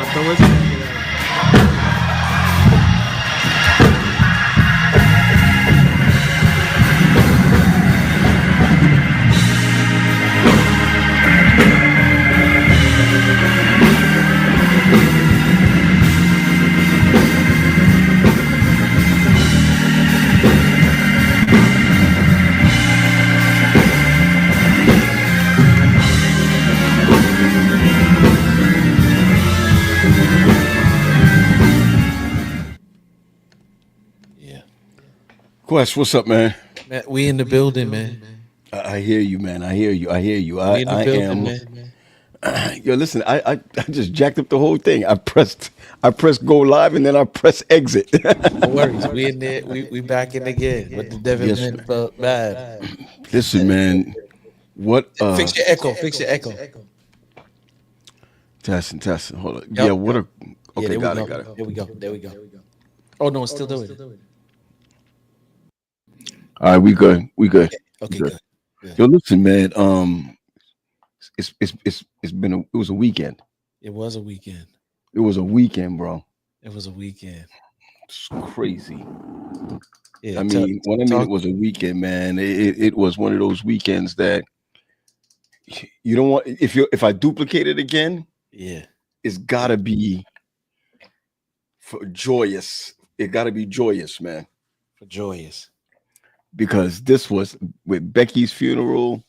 about to throw his hand away. Yeah. Quest, what's up, man? Man, we in the building, man. I hear you, man. I hear you. I hear you. We in the I building, am. man. Yo, listen. I just jacked up the whole thing. I pressed go live and then I press exit. No worries. We in there. We back in again. But the Devin Yes, man man. felt bad. Listen, man. What? Fix your echo. Fix your echo. Testing. Hold on. Yeah. Yep. What a. Yeah, Okay, there we got go. it. Got it. There we go. There we go. Oh no, it's still doing it. All right, we good. We good. We Okay, good. good. Yo, listen, man. It's been it was a weekend. It was a weekend. It was a weekend, bro. It was a weekend. It's crazy. Yeah. I mean, when I mean it talk. was a weekend, man, it was one of those weekends that you don't want. If I duplicate it again, Yeah. it's gotta be for joyous. It gotta be joyous, man, For joyous. because this was with Becky's funeral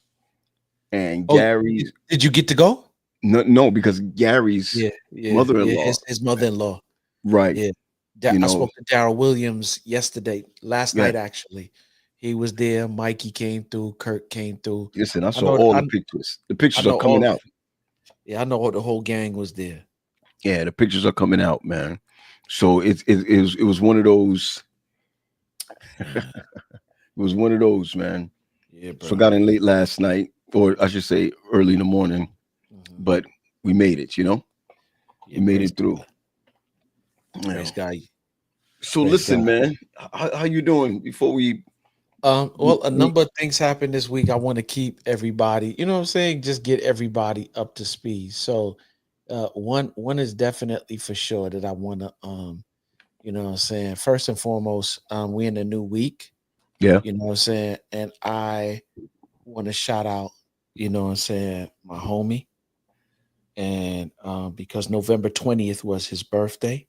and Oh, Gary's. did you get to go? No, because Gary's Yeah. mother-in-law, His mother-in-law. right? Yeah. You I know, spoke to Daryl Williams last yeah. night actually. He was there. Mikey came through. Kirk came through. Listen, I I saw know. all the pictures. The I pictures are know coming all. out. Yeah, I know the whole gang was there. Yeah, the pictures are coming out, man. So it was one of those. It was one of those, man. Yeah, So bro. got in late last night, or I should say early in the morning, Mhm. but we made it. Yeah, We made praise it through. God. Yeah. Praise God. So Praise listen, God. man, how you doing? Before we, Well, a number of things happened this week. I want to keep everybody, you know what I'm saying? Just get everybody up to speed. So one is definitely for sure that I want to you know what I'm saying? First and foremost, we in a new week, yeah, you know what I'm saying? And I want to shout out, you know what I'm saying, my homie. And because November 20th was his birthday,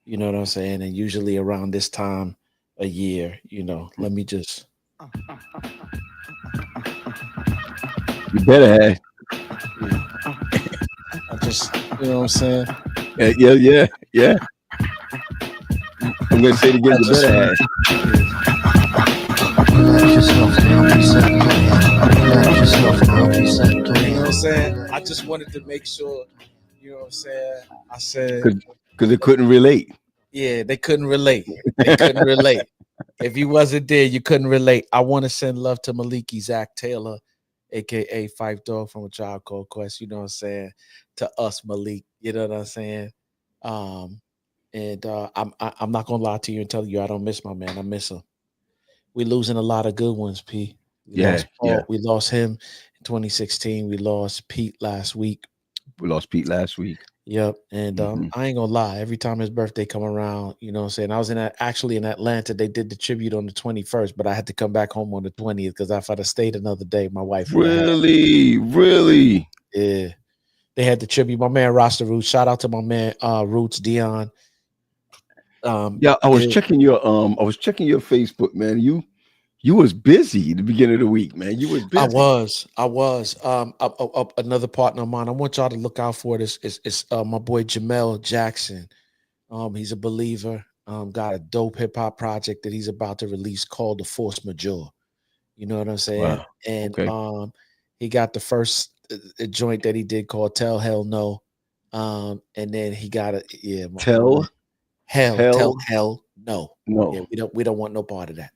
you know what I'm saying? And usually around this time a year, let me just you better have. I just, you know what I'm saying? Yeah. I'm gonna say it again. I You just, better have. Relax yourself now. Be set clean. Relax yourself now. Be set you know what I'm clean. saying? I just wanted to make sure, you know what I'm saying? I said, Because it couldn't relate. yeah, they couldn't relate. They couldn't relate. If he wasn't there, you couldn't relate. I want to send love to Maliki Zach Taylor, aka Fife Dog from A Tribe Called Quest. You know what I'm saying? To us, Malik. You know what I'm saying? Um, and I'm not gonna lie to you and tell you I don't miss my man. I miss him. We losing a lot of good ones, P. We Yeah, lost yeah. Paul. We lost him in 2016. We lost Pete last week. We lost Pete last week. Yep. And Mhm. I ain't gonna lie, every time his birthday come around, you know what I'm saying? I was actually in Atlanta. They did the tribute on the 21st, but I had to come back home on the 20th because if I'd have stayed another day, my wife would have had. Really. Yeah. They had the tribute. My man Rasta Roots. Shout out to my man Roots Dion. Yeah, I was did- checking your Facebook, man. You was busy at the beginning of the week, man. You was I busy. was. I was. Another partner of mine. I want y'all to look out for this. It's my boy Jamel Jackson. He's a believer. Got a dope hip hop project that he's about to release called The Force Majeure. You know what I'm saying? Wow. And Okay. he got the first joint that he did called Tell Hell No. And then he got a my man. Tell Tell hell hell no. Yeah, no. we don't want no part of that.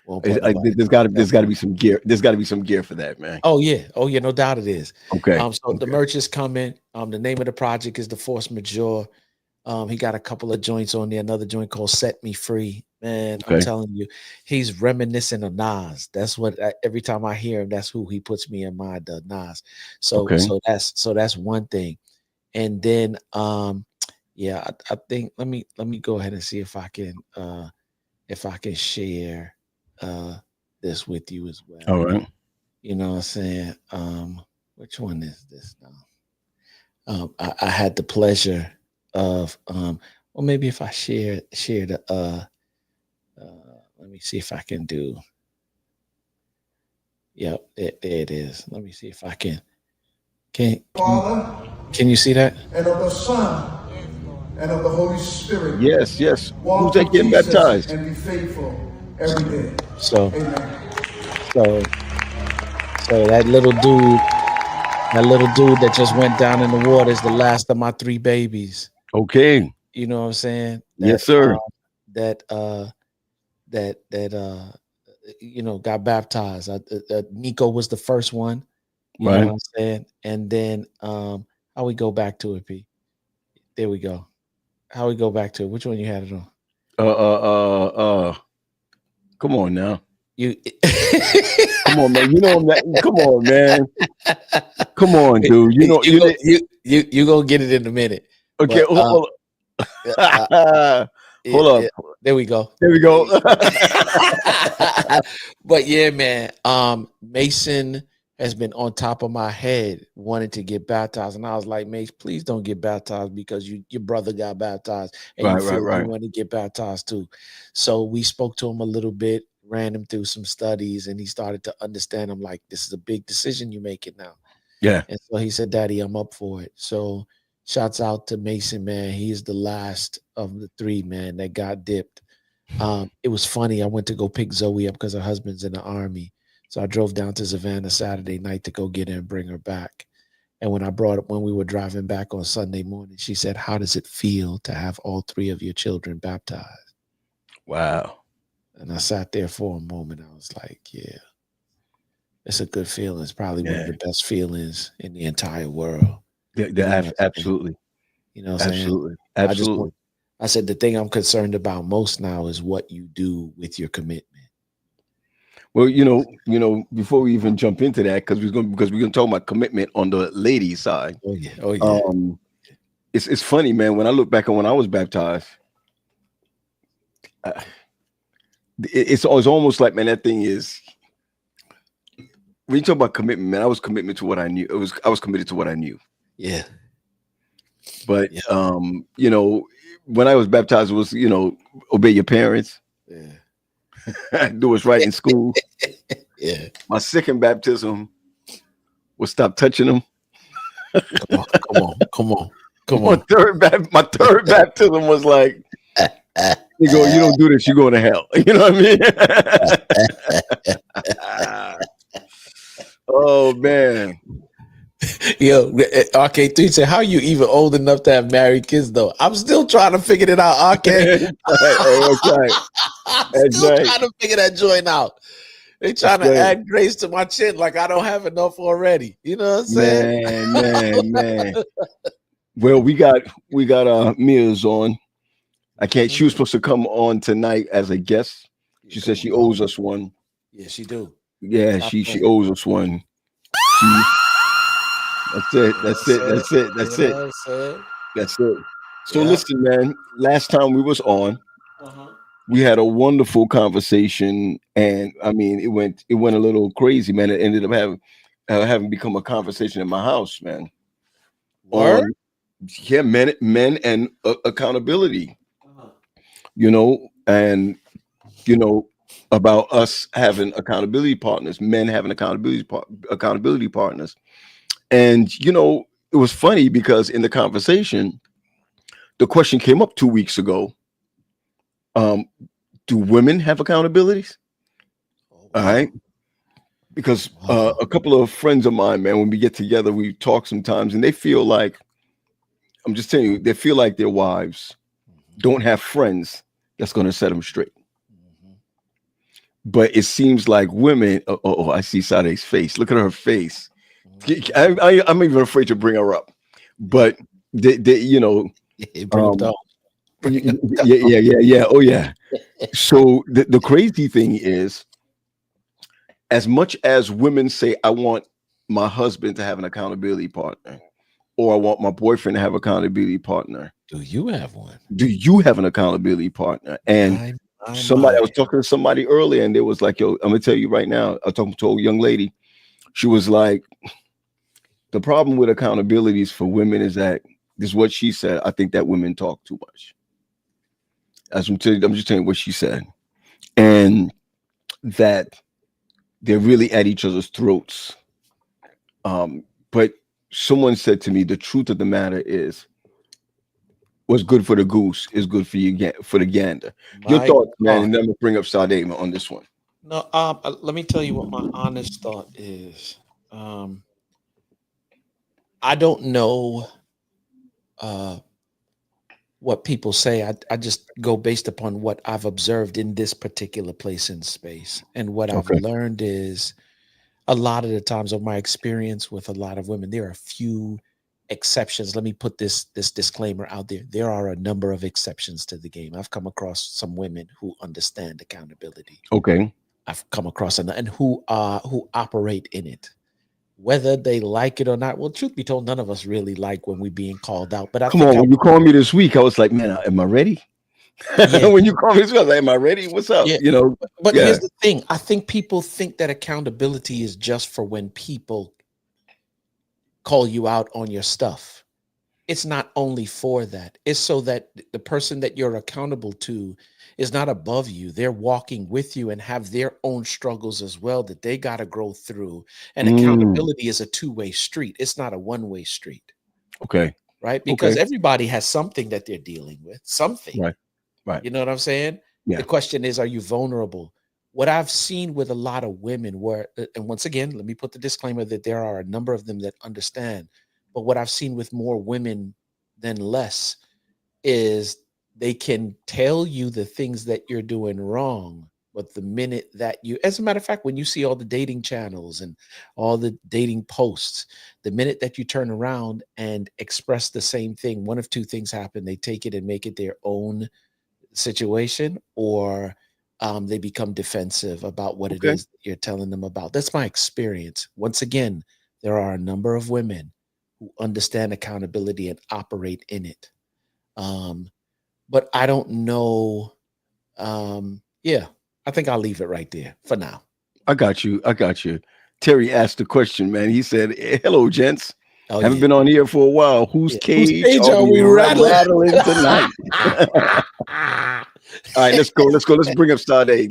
Won't Is- put nobody. there's got to be some gear. There's got to be some gear for that, man. Oh yeah, no doubt it is. Okay. So the merch is coming. The name of the project is The Force Majeure. He got a couple of joints on there. Another joint called "Set Me Free." Man, I'm Okay. telling you, he's reminiscent of Nas. That's what every time I hear him, that's who he puts me in mind of, Nas. So Okay. so that's one thing. And then yeah, I think let me go ahead and see if I can share this with you as well. All right. You know what I'm saying? Which one is this now? I had the pleasure of well, maybe if I share the let me see if I can do. Yep, there it is. Let me see if I can. Can you see that? And of the Son and of the Holy Spirit. Yes, yes. Who's Walk that with getting Jesus baptized? and be faithful every day. So Amen. so that little dude that just went down in the water is the last of my 3 babies. Okay. You know what I'm saying? Yes, sir. That you know, got baptized. Nico was the first one. You know Right. what I'm saying? And then how we go back to it, P? There we go. How we go back to it? Which one you had it on? Come on now. You Come on, man. You know that. Come on, man. Come on, dude. You know you gonna get it in a minute. Okay, But, hold up. There we go. There we go. But yeah, man. Mason has been on top of my head wanting to get baptized, and I was like, Mace, please don't get baptized because your brother got baptized, and you feel you want to get baptized too. So we spoke to him a little bit, ran him through some studies, and he started to understand. I'm like, this is a big decision you making now. Yeah. And so he said, Daddy, I'm up for it. So shouts out to Mason, man. He is the last of the 3, man, that got dipped. It was funny. I went to go pick Zoe up because her husband's in the Army. So I drove down to Savannah Saturday night to go get her and bring her back. And when we were driving back on Sunday morning, she said, how does it feel to have all 3 of your children baptized? Wow. And I sat there for a moment. I was like, yeah, it's a good feeling. It's probably one of the best feelings in the entire world. Absolutely. You know what I'm saying? Absolutely. I said, the thing I'm concerned about most now is what you do with your commitment. Well, you know, before we even jump into that, because we're gonna talk about commitment on the ladies' side. Oh yeah. It's funny, man. When I look back on when I was baptized, it's almost like, man, that thing is. When you talk about commitment, man, I was committed to what I knew. I was committed to what I knew. Yeah. But you know, when I was baptized, it was, you know, obey your parents. Yeah. Do what's right in school. Yeah. My second baptism was stop touching them. Come on. My third baptism was like, you don't do this, you're going to hell. You know what I mean? Oh man. Yo, RK3 said, how are you even old enough to have married kids though? I'm still trying to figure it out, RK. I'm still trying to figure that joint out. They trying to add grace to my chin like I don't have enough already. You know what I'm saying? Man. Well, we got Mia's on. She was supposed to come on tonight as a guest. She said she owes us one. Yeah, she do. Yeah, she owes us one. That's it. So listen, man, last time we was on, we had a wonderful conversation, and I mean, it went a little crazy, man. It ended up having become a conversation in my house, man. Word? Men and accountability, you know, and you know, about us having accountability partners, men having accountability partners. And you know, it was funny because in the conversation, the question came up 2 weeks ago. Do women have accountabilities? All right. Because a couple of friends of mine, man, when we get together, we talk sometimes, and they feel like, I'm just telling you, they feel like their wives don't have friends that's going to set them straight. But it seems like women. Oh, I see Sade's face. Look at her face. I'm even afraid to bring her up. But they you know, yeah. Oh yeah. So the crazy thing is, as much as women say, I want my husband to have an accountability partner, or I want my boyfriend to have accountability partner. Do you have one? Do you have an accountability partner? And I was talking to somebody earlier, and they was like, yo, I'm gonna tell you right now. I was talking to a young lady. She was like, the problem with accountabilities for women is that this is what she said. I think that women talk too much. As I'm just telling you what she said. And that they're really at each other's throats. But someone said to me, the truth of the matter is, what's good for the goose is good for you for the gander. Your thoughts, man, and then we'll bring up Sade on this one. No, let me tell you what my honest thought is. I don't know what people say. I just go based upon what I've observed in this particular place in space. And what I've learned is a lot of the times of my experience with a lot of women, there are a few exceptions. Let me put this disclaimer out there. There are a number of exceptions to the game. I've come across some women who understand accountability. Okay. I've come across and who operate in it. Whether they like it or not, well, truth be told, none of us really like when we're being called out. But when you called me this week, I was like, man, am I ready? Yeah. When you called me this week, I was like, am I ready? What's up? Yeah. But here's the thing. I think people think that accountability is just for when people call you out on your stuff. It's not only for that. It's so that the person that you're accountable to is not above you. They're walking with you and have their own struggles as well that they got to grow through. And accountability is a two-way street. It's not a one-way street. Okay. Right? Because everybody has something that they're dealing with. Something. Right. You know what I'm saying? Yeah. The question is, are you vulnerable? What I've seen with a lot of women and once again, let me put the disclaimer that there are a number of them that understand. But what I've seen with more women than less is they can tell you the things that you're doing wrong. But the minute that as a matter of fact, when you see all the dating channels and all the dating posts, the minute that you turn around and express the same thing, one of two things happen. They take it and make it their own situation, or they become defensive about what it is that you're telling them about. That's my experience. Once again, there are a number of women who understand accountability and operate in it. But I don't know. I think I'll leave it right there for now. I got you. Terry asked the question, man. He said, hello, gents. Haven't been on here for a while. Whose cage are we rattling tonight? All right, let's go. Let's bring up Sade.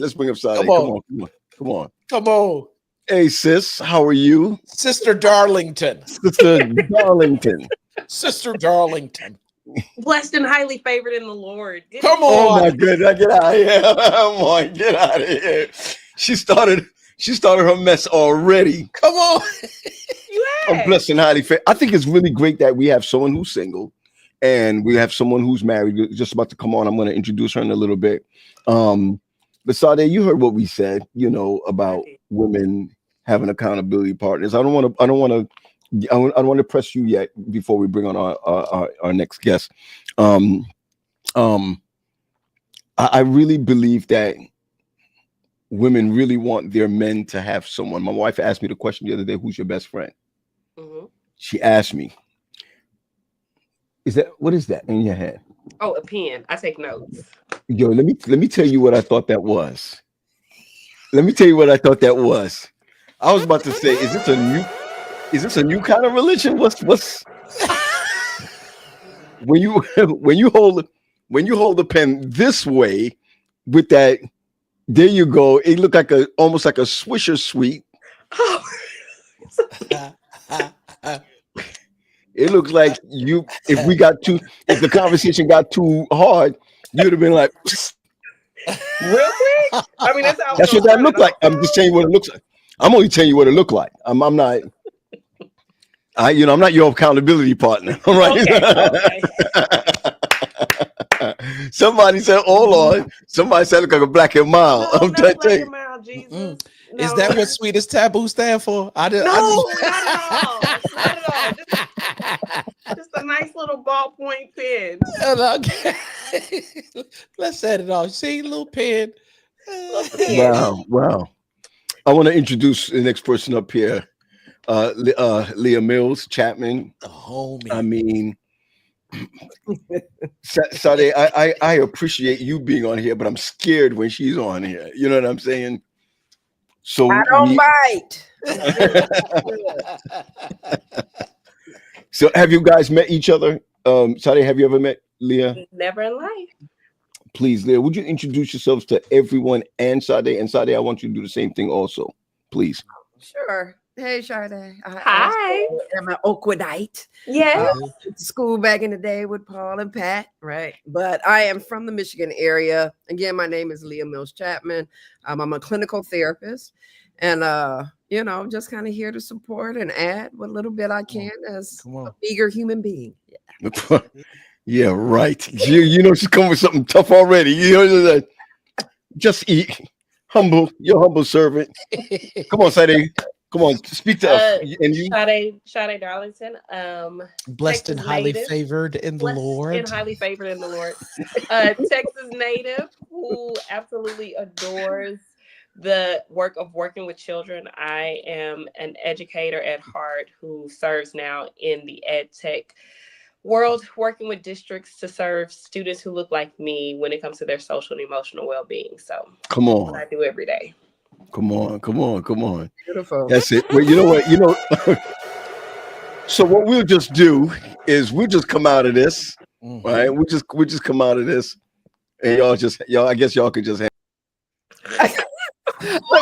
Come on. Hey, sis, how are you? Sister Darlington. Sister Darlington. Blessed and highly favored in the Lord. Come on. Oh my goodness. Get out of here. Come on, get out of here. She started her mess already. Come on. I'm blessed and highly favored. I think it's really great that we have someone who's single and we have someone who's married just about to come on. I'm going to introduce her in a little bit. But Sade, you heard what we said, about women having accountability partners. I don't want to press you yet before we bring on our next guest. I really believe that women really want their men to have someone. My wife asked me the question the other day, who's your best friend? Mm-hmm. She asked me, what is that in your hand? Oh, a pen. I take notes. Yo, let me tell you what I thought that was. I was about to say, is this a new kind of religion? What's when you hold the pen this way with that, there you go. It looked like almost like a Swisher Sweet. Oh. It looks like if the conversation got too hard, you'd have been like real quick. I mean, that's what that looked like. I'm just telling you what it looks like. I'm only telling you what it looked like. I'm not. I'm not your accountability partner. All right. Okay. Somebody said, "Oh Lord." Somebody said, "Look like a black and mild." No, I'm trying to tell you. Jesus. No. Is that what Sweet as Taboo stand for? Not at all. Just a nice little ballpoint pen. Okay. Let's set it off. See, little pen. Wow. I want to introduce the next person up here. Leah Mills Chapman. The homie. I mean, Sade, I appreciate you being on here, but I'm scared when she's on here. You know what I'm saying? So I don't bite. So have you guys met each other? Sade, have you ever met Leah? Never in life. Please, Leah, would you introduce yourselves to everyone and Sade? And Sade, I want you to do the same thing also. Please. Sure. Hey, Sade. Hi. I'm an Oakwoodite. Yes. Went to school back in the day with Paul and Pat, right? But I am from the Michigan area. Again, my name is Leah Mills Chapman. I'm a clinical therapist, and you know, just kind of here to support and add what little bit I can as a meager human being. Yeah, yeah, right. You know she's coming with something tough already. You know, just eat. Your humble servant. Come on, Sade. Come on, speak to us. And you, Sade Darlington. Blessed and Texas highly native. favored in the Lord. And highly favored in the Lord. Texas native who absolutely adores the work of working with children. I am an educator at heart who serves now in the ed tech world, working with districts to serve students who look like me when it comes to their social and emotional well-being. So come that's on. what I do every day. Come on. Beautiful. That's it. Well, you know what? So what we'll just do is we'll just come out of this. Right? We'll just come out of this. And y'all, I guess y'all could just Look,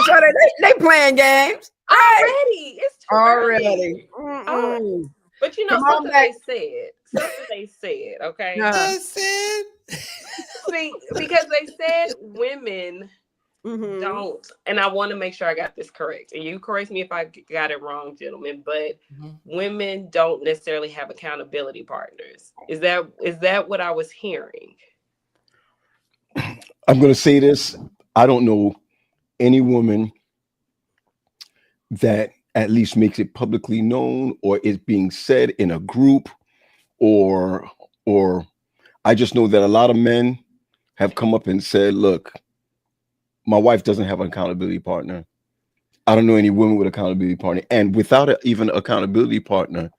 Sade, they playing games. Already. It's too Already. early. But you know, Come on something back. they said, okay? Yeah. See, because they said women don't, and I want to make sure I got this correct. And you correct me if I got it wrong, gentlemen, but women don't necessarily have accountability partners. Is that what I was hearing? I'm gonna say this. I don't know any woman that at least makes it publicly known or is being said in a group or I just know that a lot of men have come up and said, look, my wife doesn't have an accountability partner. I don't know any women with accountability partner. And without even accountability partner,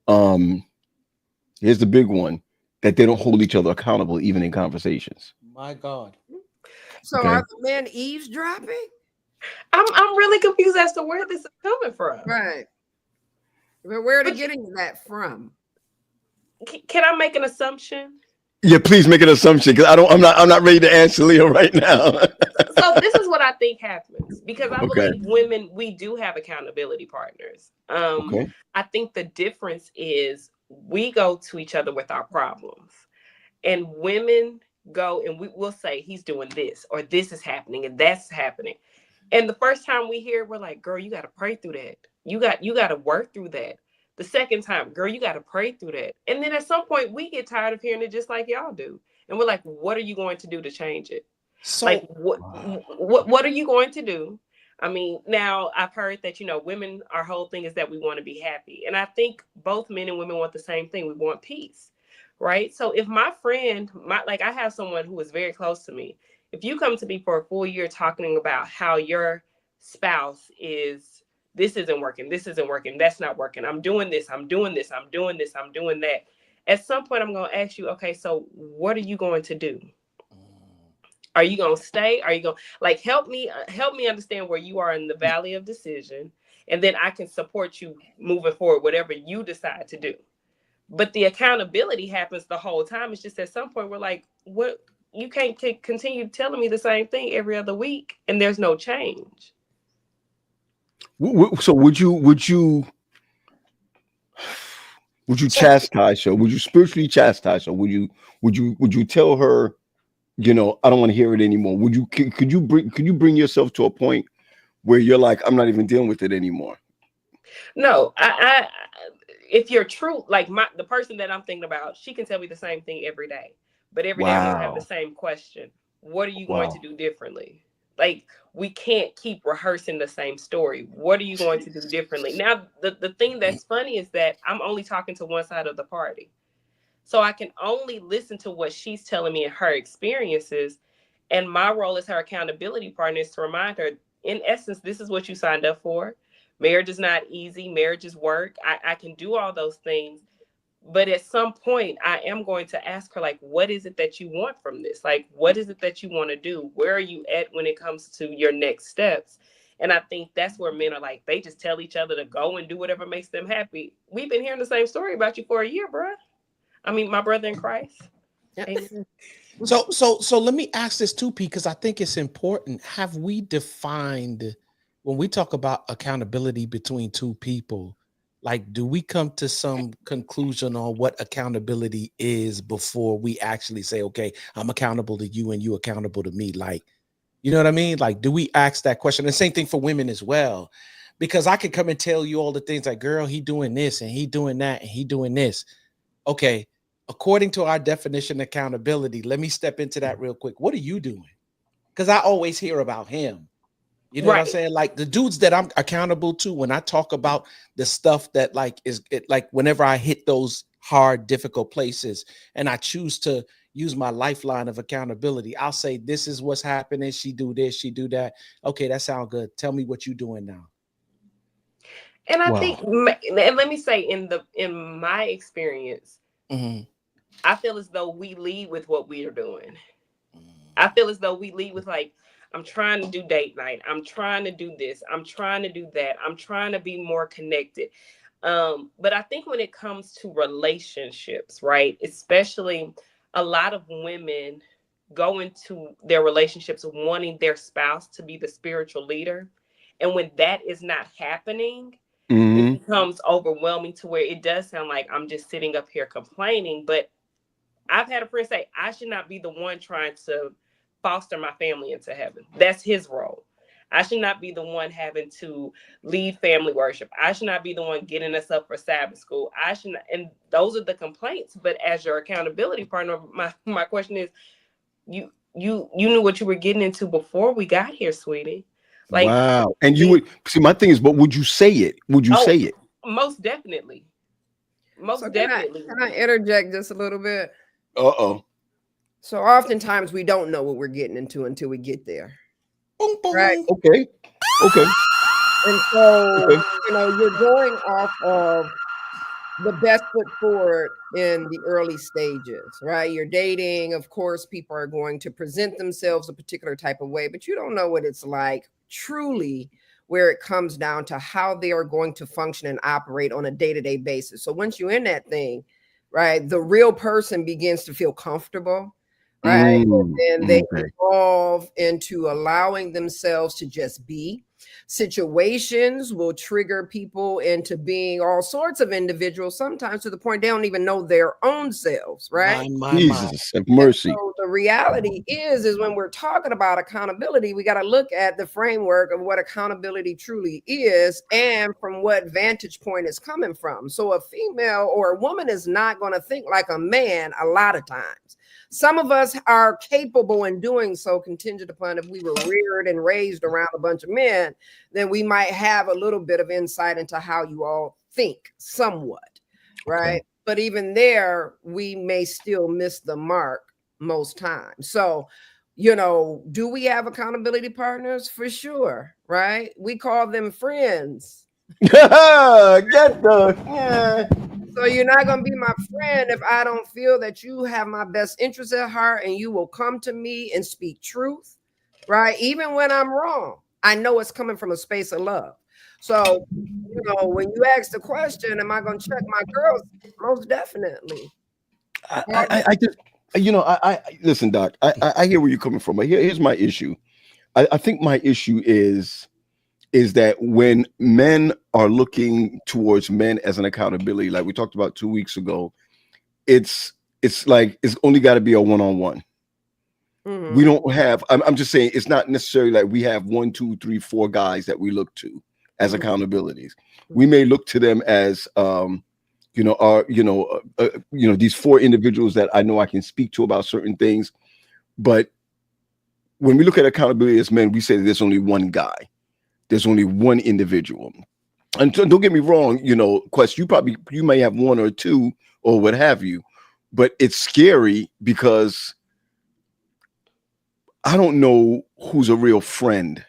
here's the big one, that they don't hold each other accountable even in conversations. My God. So Okay. are the men eavesdropping? I'm really confused as to where this is coming from. Right. But where are they getting that from? Can I make an assumption? Yeah, please make an assumption because I'm not ready to answer Leo right now. So this is what I think happens because I believe women, we do have accountability partners. I think the difference is we go to each other with our problems, and women go and we'll say he's doing this or this is happening and that's happening. And the first time we hear it, we're like, girl, you got to pray through that. You got to work through that. The second time, girl, you got to pray through that. And then at some point we get tired of hearing it just like y'all do. And we're like, what are you going to do to change it? So, like, what are you going to do? I mean, now I've heard that, you know, women, our whole thing is that we want to be happy. And I think both men and women want the same thing. We want peace, right? So if my friend, I have someone who is very close to me. If you come to me for a full year talking about how your spouse is, this isn't working, that's not working, I'm doing this, I'm doing that. At some point, I'm going to ask you, okay, so what are you going to do? Are you going to stay? Are you going to help me understand where you are in the valley of decision, and then I can support you moving forward, whatever you decide to do. But the accountability happens the whole time. It's just at some point we're like, what? You can't continue telling me the same thing every other week, and there's no change. So would you chastise her? Would you spiritually chastise her? Would you tell her, you know, I don't want to hear it anymore? Could you bring yourself to a point where you're like, I'm not even dealing with it anymore? No, I if you're true, like the person that I'm thinking about, she can tell me the same thing every day. But every day I'm gonna have the same question. What are you going to do differently? Like, we can't keep rehearsing the same story. What are you going to do differently? Now, the thing that's funny is that I'm only talking to one side of the party. So I can only listen to what she's telling me and her experiences. And my role as her accountability partner is to remind her, in essence, this is what you signed up for. Marriage is not easy. Marriage is work. I can do all those things. But at some point, I am going to ask her, like, what is it that you want from this? Like, what is it that you want to do? Where are you at when it comes to your next steps? And I think that's where men are like, they just tell each other to go and do whatever makes them happy. We've been hearing the same story about you for a year, bruh. I mean, my brother in Christ. Yeah. Amen. So let me ask this too, P, because I think it's important. Have we defined, when we talk about accountability between two people, like, do we come to some conclusion on what accountability is before we actually say, okay, I'm accountable to you and you accountable to me? Like, you know what I mean? Like, do we ask that question? The same thing for women as well, because I could come and tell you all the things like, girl, he doing this and he doing that and he doing this. Okay, according to our definition of accountability, let me step into that real quick. What are you doing? Because I always hear about him. You know what I'm saying? Like the dudes that I'm accountable to, when I talk about the stuff that like is it, like whenever I hit those hard, difficult places and I choose to use my lifeline of accountability, I'll say, this is what's happening. She do this, she do that. Okay, that sounds good. Tell me what you doing now. And I think, and let me say, in my experience, I feel as though we lead with what we are doing. I feel as though we lead with like, I'm trying to do date night. I'm trying to do this. I'm trying to do that. I'm trying to be more connected. But I think when it comes to relationships, right, especially a lot of women go into their relationships wanting their spouse to be the spiritual leader. And when that is not happening, it becomes overwhelming to where it does sound like I'm just sitting up here complaining. But I've had a friend say, I should not be the one trying to foster my family into heaven. That's his role. I should not be the one having to lead family worship. I should not be the one getting us up for Sabbath school. I should not, and those are the complaints. But as your accountability partner, my question is, you knew what you were getting into before we got here, sweetie. Like, wow. And you would see, my thing is, but would you say it? Would you say it? Most definitely. Most definitely. Can I interject just a little bit? Uh-oh. So oftentimes we don't know what we're getting into until we get there. Boom, boom. Right. Okay. And so, you know, you're going off of the best foot forward in the early stages, right? You're dating. Of course, people are going to present themselves a particular type of way, but you don't know what it's like truly where it comes down to how they are going to function and operate on a day-to-day basis. So once you're in that thing, right, the real person begins to feel comfortable, right? And they evolve into allowing themselves to just be. Situations will trigger people into being all sorts of individuals, sometimes to the point they don't even know their own selves, right? Jesus have mercy. So the reality is when we're talking about accountability, we got to look at the framework of what accountability truly is and from what vantage point it's coming from. So a female or a woman is not going to think like a man a lot of times. Some of us are capable in doing so, contingent upon if we were reared and raised around a bunch of men, then we might have a little bit of insight into how you all think somewhat, right? Okay. But even there, we may still miss the mark most times. So, you know, do we have accountability partners? For sure, right? We call them friends. So you're not going to be my friend if I don't feel that you have my best interest at heart and you will come to me and speak truth, right? Even when I'm wrong, I know it's coming from a space of love. So, you know, when you ask the question, am I going to check my girls? Most definitely. I just, you know, I listen, Doc, I hear where you're coming from. But here's my issue. I think my issue is that when men are looking towards men as an accountability, like we talked about 2 weeks ago, it's like it's only got to be a one-on-one. We don't have, I'm just saying, it's not necessarily like we have 1, 2, 3, 4 guys that we look to as accountabilities. We may look to them as these 4 individuals that I know I can speak to about certain things. But when we look at accountability as men, we say that there's only one guy. There's only one individual. And don't get me wrong, you know, Quest, you may have 1 or 2 or what have you, but it's scary because I don't know who's a real friend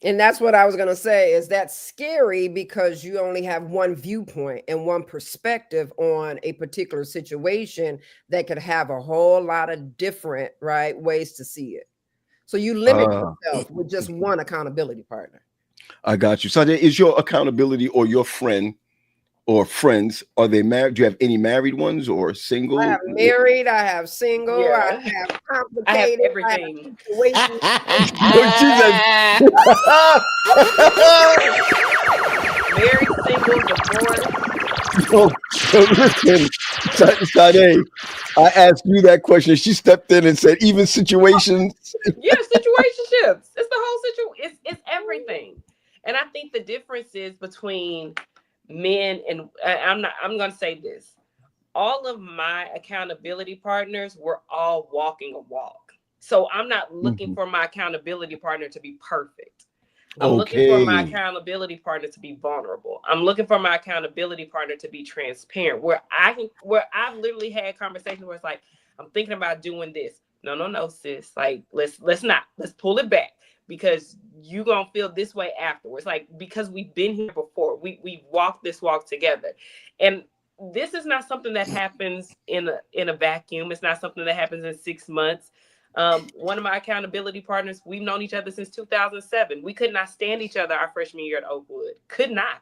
And that's what I was going to say, is that scary because you only have one viewpoint and one perspective on a particular situation that could have a whole lot of different, right, ways to see it. So you limit yourself with just one accountability partner. I got you. So is your accountability or your friend or friends, are they married? Do you have any married ones or single? I have married, I have single, I have complicated, I have everything. Married, single, divorced. Listen, Sade, I asked you that question. She stepped in and said, even situations. Yeah, situationships. It's the whole situation. It's everything. And I think the difference is between men and I'm going to say this. All of my accountability partners were all walking a walk. So I'm not looking for my accountability partner to be perfect. I'm looking for my accountability partner to be vulnerable. I'm looking for my accountability partner to be transparent, where I've literally had conversations where it's like, I'm thinking about doing this. No, sis. Like, let's pull it back, because you're going to feel this way afterwards. Like, because we've been here before, we've walked this walk together. And this is not something that happens in a vacuum. It's not something that happens in 6 months. One of my accountability partners, we've known each other since 2007. We could not stand each other our freshman year at Oakwood. Could not.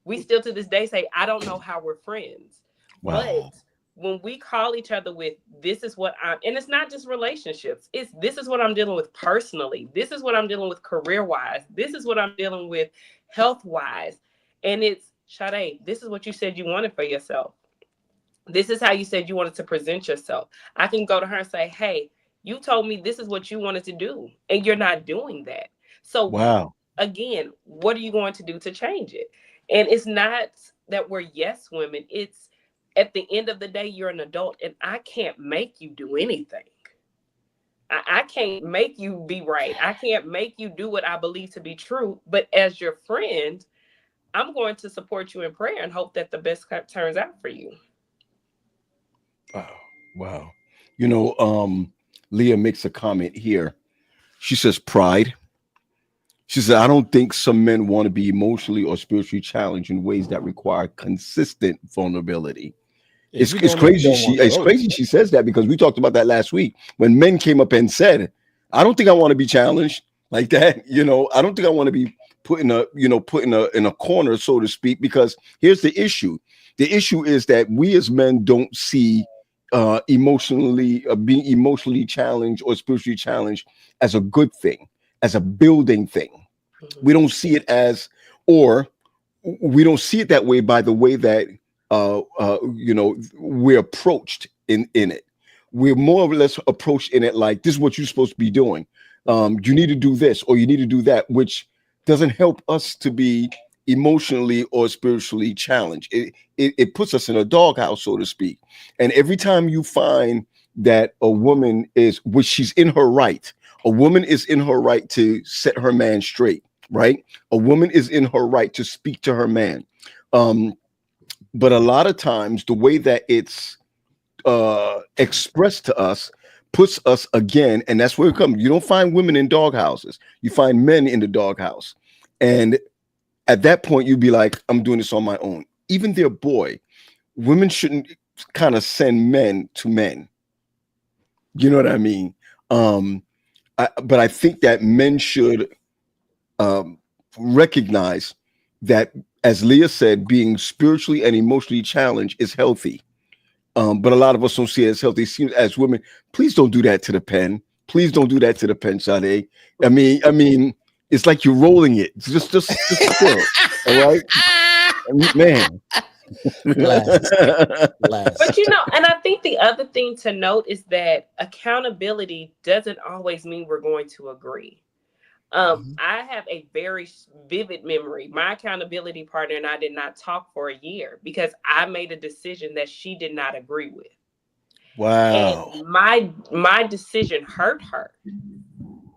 We still to this day say, I don't know how we're friends. Wow. But when we call each other with, this is what I'm, and it's not just relationships. This is what I'm dealing with personally. This is what I'm dealing with career-wise. This is what I'm dealing with health-wise. And it's, Sade, this is what you said you wanted for yourself. This is how you said you wanted to present yourself. I can go to her and say, hey, you told me this is what you wanted to do, and you're not doing that. So, wow. Again, what are you going to do to change it? And it's not that we're yes women. It's at the end of the day, you're an adult, and I can't make you do anything. I can't make you be right. I can't make you do what I believe to be true. But as your friend, I'm going to support you in prayer and hope that the best turns out for you. Wow. You know, Leah makes a comment here. She says, pride. She said, I don't think some men want to be emotionally or spiritually challenged in ways that require consistent vulnerability. It's crazy. It's crazy she says that, because we talked about that last week when men came up and said, I don't think I want to be challenged like that. You know, I don't think I want to be put in a corner, so to speak, because here's the issue. The issue is that we as men don't see being emotionally challenged or spiritually challenged as a good thing, as a building thing. We don't see it as, or we don't see it that way by the way that we're approached in it. We're more or less approached in it like, this is what you're supposed to be doing. You need to do this or you need to do that, which doesn't help us to be emotionally or spiritually challenged. It puts us in a doghouse, so to speak. And every time you find that a woman is, which she's in her right, a woman is in her right to set her man straight, right? A woman is in her right to speak to her man. But a lot of times the way that it's expressed to us puts us again, and that's where it comes. You don't find women in doghouses. You find men in the doghouse. And at that point, you'd be like, I'm doing this on my own. Even their boy, women shouldn't kind of send men to men. You know what I mean? But I think that men should recognize that, as Leah said, being spiritually and emotionally challenged is healthy. But a lot of us don't see it as healthy. As women, please don't do that to the pen. Please don't do that to the pen, Sade. I mean, it's like you're rolling it. Just chill. All right, man. But you know, and I think the other thing to note is that accountability doesn't always mean we're going to agree. I have a very vivid memory. My accountability partner and I did not talk for a year because I made a decision that she did not agree with. Wow. And my decision hurt her.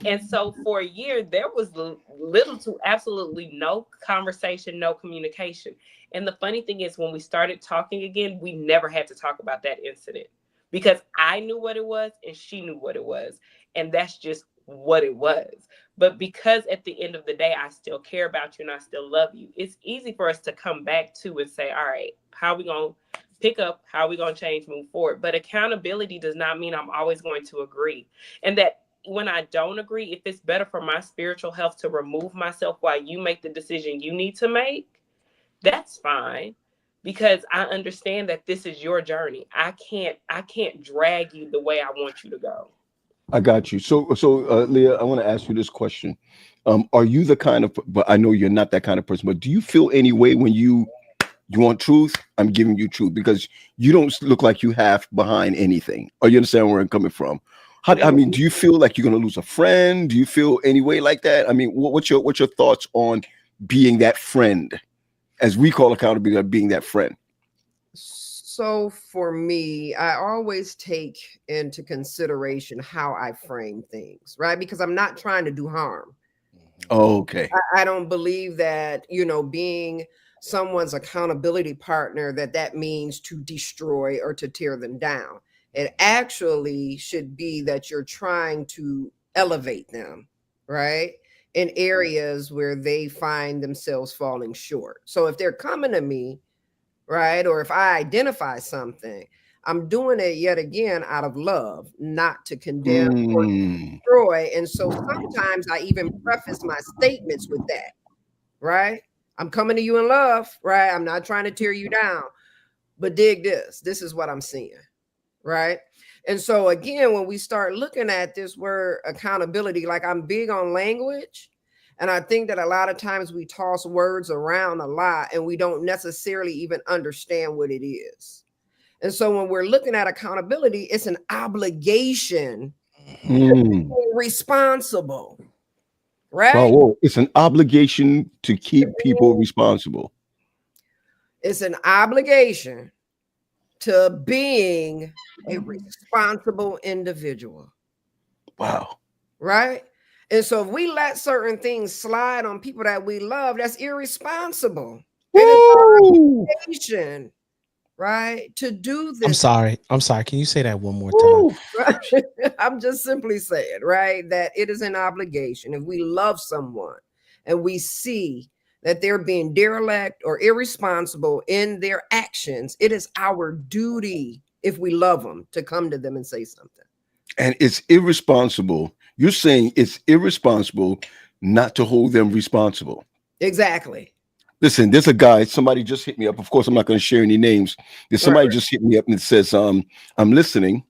And so for a year, there was little to absolutely no conversation, no communication. And the funny thing is, when we started talking again, we never had to talk about that incident because I knew what it was and she knew what it was. And that's just what it was. But because at the end of the day, I still care about you and I still love you, it's easy for us to come back to and say, all right, how are we going to pick up? How are we going to change, move forward? But accountability does not mean I'm always going to agree. And that when I don't agree, if it's better for my spiritual health to remove myself while you make the decision you need to make, that's fine. Because I understand that this is your journey. I can't drag you the way I want you to go. I got you. So, Leah, I want to ask you this question. Are you the kind of, but I know you're not that kind of person, but do you feel any way when you want truth? I'm giving you truth, because you don't look like you have behind anything. Or you understand where I'm coming from? I mean, do you feel like you're going to lose a friend? Do you feel any way like that? I mean, what's your thoughts on being that friend, as we call accountability, being that friend? So for me, I always take into consideration how I frame things, right? Because I'm not trying to do harm. Okay. I don't believe that, being someone's accountability partner, that means to destroy or to tear them down. It actually should be that you're trying to elevate them, right? In areas where they find themselves falling short. So if they're coming to me, right, or if I identify something, I'm doing it yet again out of love, not to condemn or destroy. And so sometimes I even preface my statements with that, right? I'm coming to you in love, right? I'm not trying to tear you down, but dig this. This is what I'm seeing, right? And so again, when we start looking at this word accountability, like, I'm big on language. And I think that a lot of times we toss words around a lot and we don't necessarily even understand what it is. And so when we're looking at accountability, it's an obligation to be responsible, right? Wow, it's an obligation to keep people responsible. It's an obligation to being a responsible individual. Wow. Right? And so if we let certain things slide on people that we love, that's irresponsible. It is our obligation, right, to do this. I'm sorry. Can you say that one more time? I'm just simply saying, right, that it is an obligation. If we love someone and we see that they're being derelict or irresponsible in their actions, it is our duty, if we love them, to come to them and say something. And it's irresponsible. You're saying it's irresponsible not to hold them responsible. Exactly. Listen, there's a guy, somebody just hit me up. Of course, I'm not going to share any names. There's somebody just hit me up and it says, I'm listening.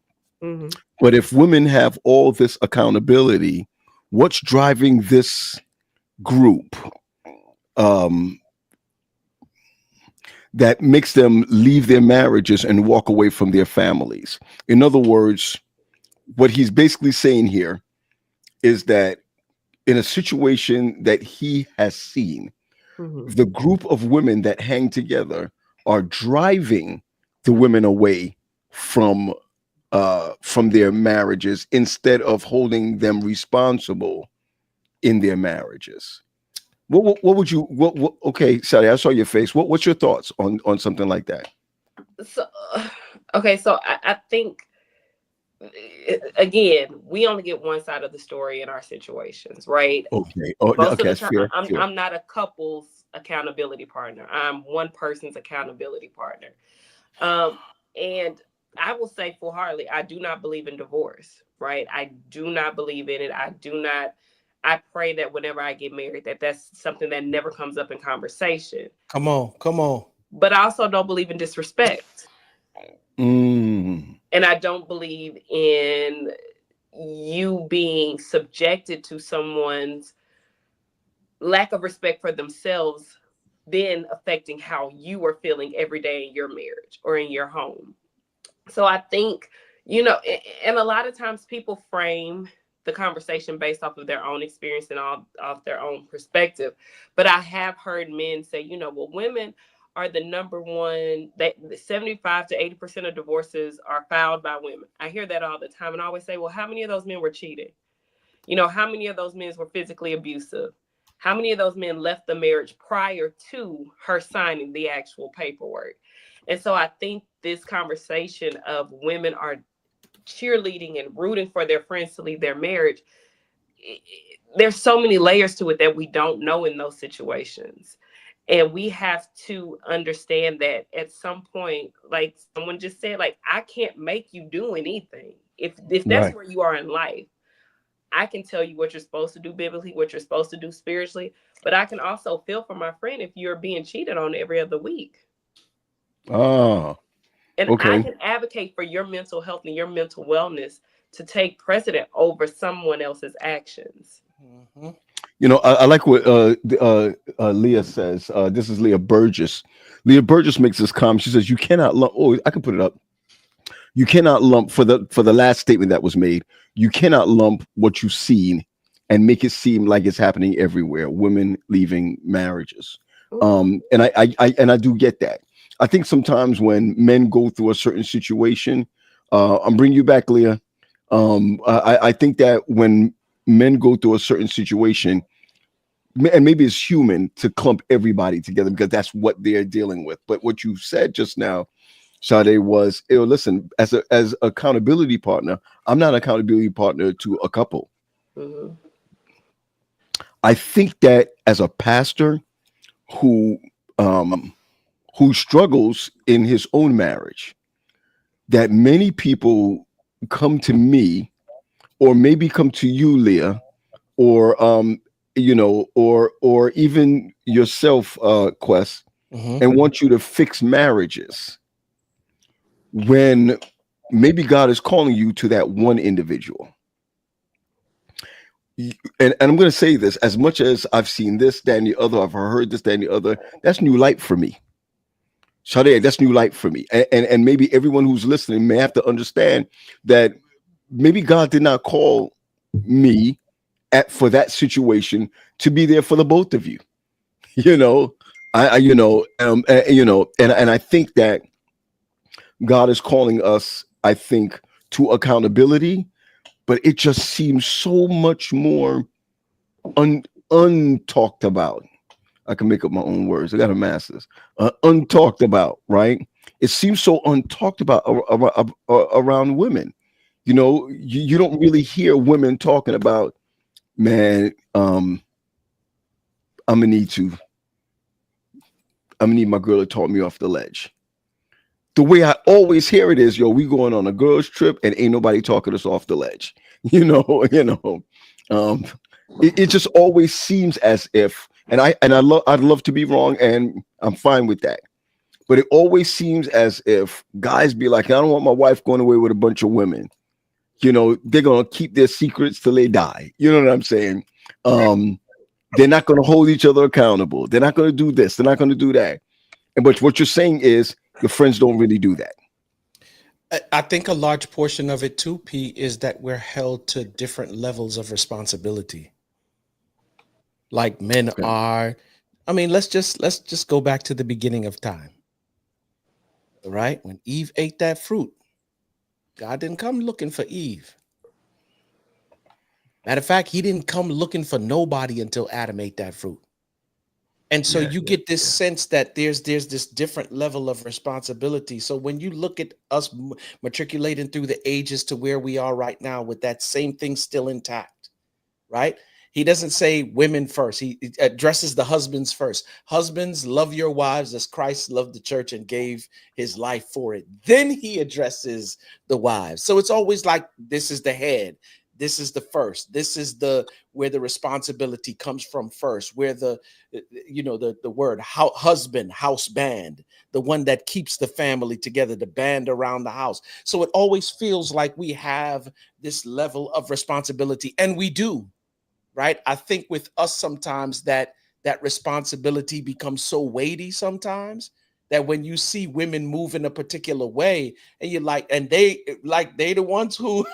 But if women have all this accountability, what's driving this group that makes them leave their marriages and walk away from their families? In other words, what he's basically saying here is that in a situation that he has seen, the group of women that hang together are driving the women away from their marriages instead of holding them responsible in their marriages. What would you? What? Okay, Sally, I saw your face. What's your thoughts on something like that? So, okay, so I think, again, we only get one side of the story in our situations, right? Okay. Most of the time, I'm not a couple's accountability partner. I'm one person's accountability partner. And I will say full-heartedly, I do not believe in divorce, right? I do not believe in it. I pray that whenever I get married, that's something that never comes up in conversation. Come on. But I also don't believe in disrespect. And I don't believe in you being subjected to someone's lack of respect for themselves, then affecting how you are feeling every day in your marriage or in your home. So I think, and a lot of times people frame the conversation based off of their own experience and off their own perspective. But I have heard men say, well, women are the number one, that 75 to 80% of divorces are filed by women. I hear that all the time. And I always say, well, how many of those men were cheating? How many of those men were physically abusive? How many of those men left the marriage prior to her signing the actual paperwork? And so I think this conversation of women are cheerleading and rooting for their friends to leave their marriage, there's so many layers to it that we don't know in those situations. And we have to understand that at some point, like someone just said, like, I can't make you do anything. If that's where you are in life, I can tell you what you're supposed to do biblically, what you're supposed to do spiritually, but I can also feel for my friend if you're being cheated on every other week. Oh, and okay. I can advocate for your mental health and your mental wellness to take precedent over someone else's actions. Mm-hmm. You know, I like what Leah says. This is Leah Burgess. Leah Burgess makes this comment. She says, "You cannot lump." Oh, I can put it up. You cannot lump for the last statement that was made. You cannot lump what you've seen and make it seem like it's happening everywhere. Women leaving marriages, and I do get that. I think sometimes when men go through a certain situation, I'm bringing you back, Leah. I think that when men go through a certain situation, and maybe it's human to clump everybody together because that's what they're dealing with. But what you said just now, Sade, was, listen, as accountability partner, I'm not an accountability partner to a couple. Mm-hmm. I think that as a pastor who struggles in his own marriage, that many people come to me, or maybe come to you, Leah, or or even yourself, Quest, and want you to fix marriages when maybe God is calling you to that one individual. And I'm going to say this, as much as I've seen this, that, and the other, I've heard this, that, and the other, that's new light for me. Sade, that's new light for me. And maybe everyone who's listening may have to understand that maybe God did not call me for that situation to be there for the both of you. And I think that God is calling us, I think, to accountability, but it just seems so much more untalked about. I can make up my own words. I got a master's. Untalked about, right? It seems so untalked about around women. You don't really hear women talking about, man, I'm gonna need my girl to talk me off the ledge. The way I always hear it is, we going on a girls trip and ain't nobody talking us off the ledge. It just always seems as if, I'd love to be wrong, and I'm fine with that. But it always seems as if guys be like, I don't want my wife going away with a bunch of women. They're going to keep their secrets till they die. You know what I'm saying? They're not going to hold each other accountable. They're not going to do this. They're not going to do that. But what you're saying is your friends don't really do that. I think a large portion of it too, P, is that we're held to different levels of responsibility. Like men are. I mean, let's just go back to the beginning of time. Right? When Eve ate that fruit, God didn't come looking for Eve. Matter of fact, he didn't come looking for nobody until Adam ate that fruit. And so you get this sense that there's this different level of responsibility. So when you look at us matriculating through the ages to where we are right now with that same thing still intact, right? He doesn't say women first. He addresses the husbands first. Husbands, love your wives as Christ loved the church and gave his life for it. Then he addresses the wives. So it's always like, this is the head. This is the first. This is where the responsibility comes from first, where the word husband, house band, the one that keeps the family together, the band around the house. So it always feels like we have this level of responsibility, and we do, right? I think with us sometimes that responsibility becomes so weighty sometimes that when you see women move in a particular way and you're like, and they the ones who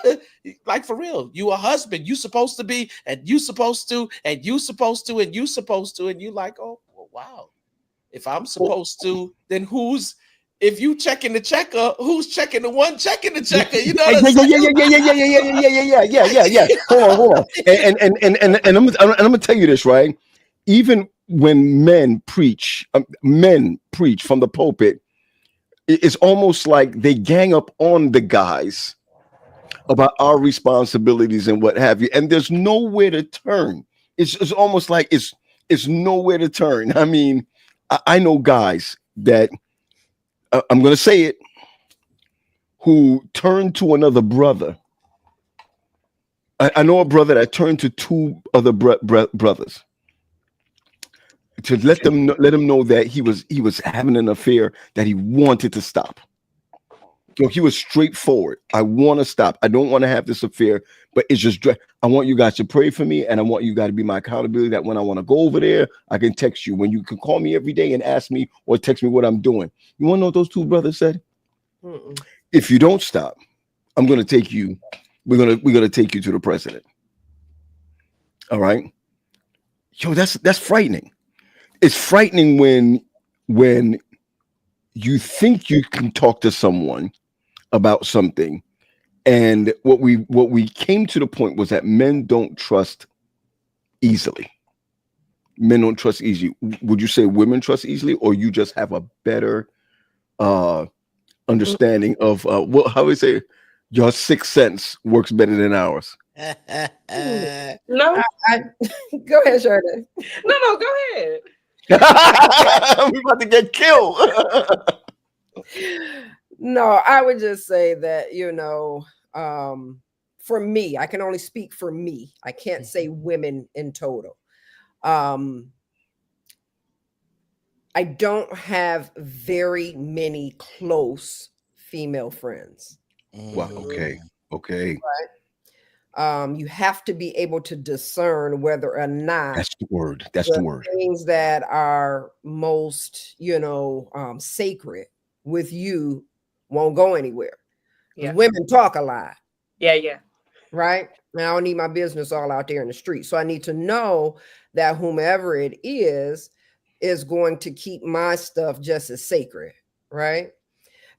like, for real, you a husband, you supposed to be, and you supposed to, and you supposed to, and you supposed to, and you like, oh, well, wow. If I'm supposed to, then if you checking the checker, who's checking the one checking the checker? You know what I'm saying? Yeah. Hold on. And I'm gonna tell you this, right? Even when men preach from the pulpit, it's almost like they gang up on the guys about our responsibilities and what have you. And there's nowhere to turn. It's almost like it's nowhere to turn. I mean, I know guys that I'm going to say it, who turned to another brother. I know a brother that turned to two other brothers to let him know that he was having an affair that he wanted to stop. So he was straightforward. I want to stop. I don't want to have this affair, but it's just, I want you guys to pray for me, and I want you guys to be my accountability, that when I want to go over there, I can text you. When you can call me every day and ask me or text me what I'm doing. You want to know what those two brothers said? If you don't stop, I'm going to take you. We're gonna take you to the president. All right. Yo, that's frightening. It's frightening when you think you can talk to someone about something, and what we came to the point was that men don't trust easily. Men don't trust easily. Would you say women trust easily, or you just have a better understanding of how we say your sixth sense works better than ours? No, Go ahead, Shirley. no, go ahead. We're about to get killed. No, I would just say that, for me, I can only speak for me. I can't say women in total. I don't have very many close female friends. Wow. Okay. Right? You have to be able to discern whether or not That's the word. That's the word. Things that are most, sacred with you won't go anywhere. Yeah. Women talk a lot. Yeah. Right? Now, I don't need my business all out there in the street. So I need to know that whomever it is going to keep my stuff just as sacred. Right?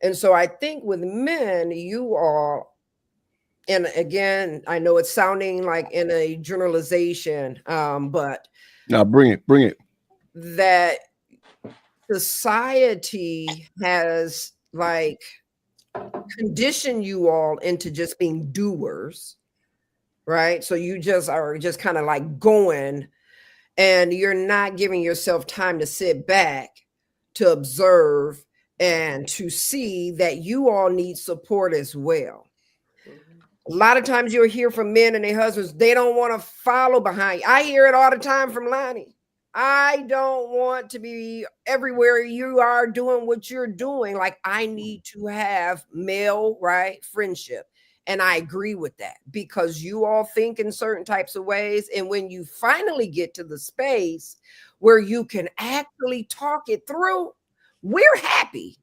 And so I think with men, you are, and again, I know it's sounding like in a generalization, but now bring it. That society has like conditioned you all into just being doers, right? So you just are just kind of like going, and you're not giving yourself time to sit back, to observe, and to see that you all need support as well. A lot of times you'll hear from men and their husbands, they don't want to follow behind you. I hear it all the time from Lonnie. I don't want to be everywhere you are doing what you're doing. Like, I need to have male, right, friendship. And I agree with that, because you all think in certain types of ways. And when you finally get to the space where you can actually talk it through, we're happy.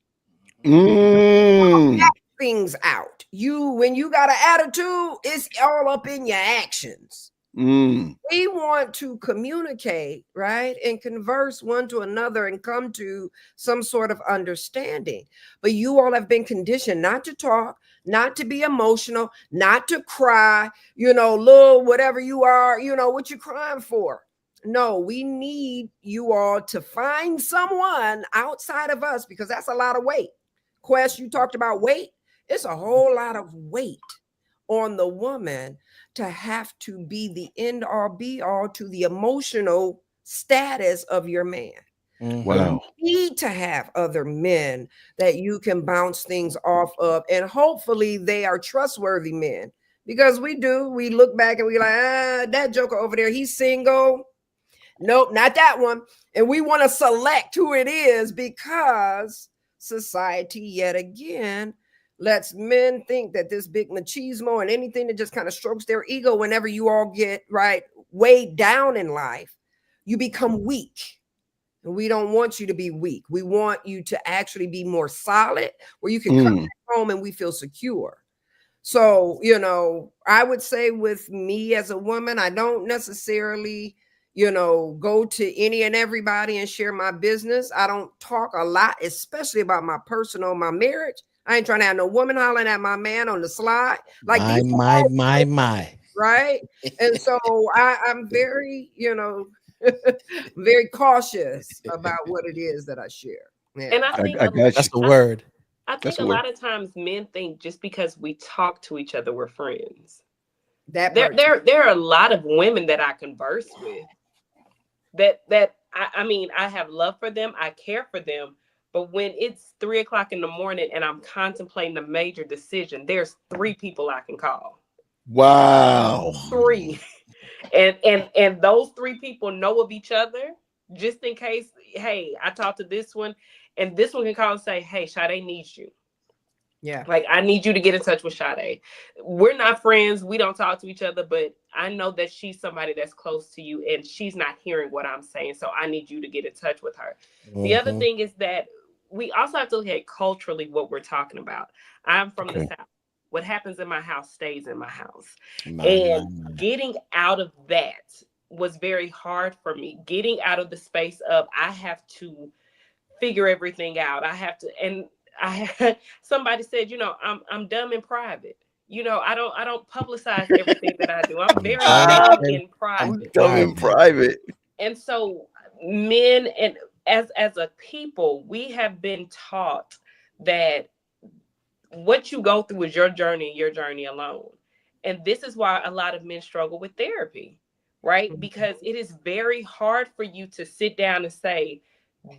Things out. When you got an attitude, it's all up in your actions. We want to communicate, right, and converse one to another and come to some sort of understanding. But you all have been conditioned not to talk, not to be emotional, not to cry, little whatever you are, what you're crying for. No, we need you all to find someone outside of us, because that's a lot of weight. Quest, you talked about weight. It's a whole lot of weight on the woman to have to be the end all be all to the emotional status of your man. Wow. You need to have other men that you can bounce things off of, and hopefully they are trustworthy men, because we look back and we like, that joker over there, he's single. Nope, not that one. And we want to select who it is, because society yet again lets men think that this big machismo and anything that just kind of strokes their ego, whenever you all get right weighed down in life, you become weak. And we don't want you to be weak. We want you to actually be more solid, where you can come back home and we feel secure. So, I would say with me as a woman, I don't necessarily, go to any and everybody and share my business. I don't talk a lot, especially about my personal, my marriage. I ain't trying to have no woman hollering at my man on the slide. Like my. Right. And so I'm very, very cautious about what it is that I share. Yeah. And I think I got that's the word. I think a lot of times men think just because we talk to each other, we're friends. There are a lot of women that I converse with that I mean, I have love for them, I care for them, but when it's 3 o'clock in the morning and I'm contemplating a major decision, there's 3 people I can call. Wow. 3. And those 3 people know of each other just in case. Hey, I talked to this one, and this one can call and say, hey, Sade needs you. Yeah. Like, I need you to get in touch with Sade. We're not friends. We don't talk to each other, but I know that she's somebody that's close to you and she's not hearing what I'm saying. So I need you to get in touch with her. Mm-hmm. The other thing is that we also have to look at culturally what we're talking about. I'm from the South. What happens in my house stays in my house. Getting out of that was very hard for me. Getting out of the space of I have to figure everything out. I have to, and somebody said, I'm dumb in private. I don't publicize everything that I do. I'm very dumb in private. I'm dumb in private. And so men and as a people, we have been taught that what you go through is your journey alone. And this is why a lot of men struggle with therapy, right? Because it is very hard for you to sit down and say,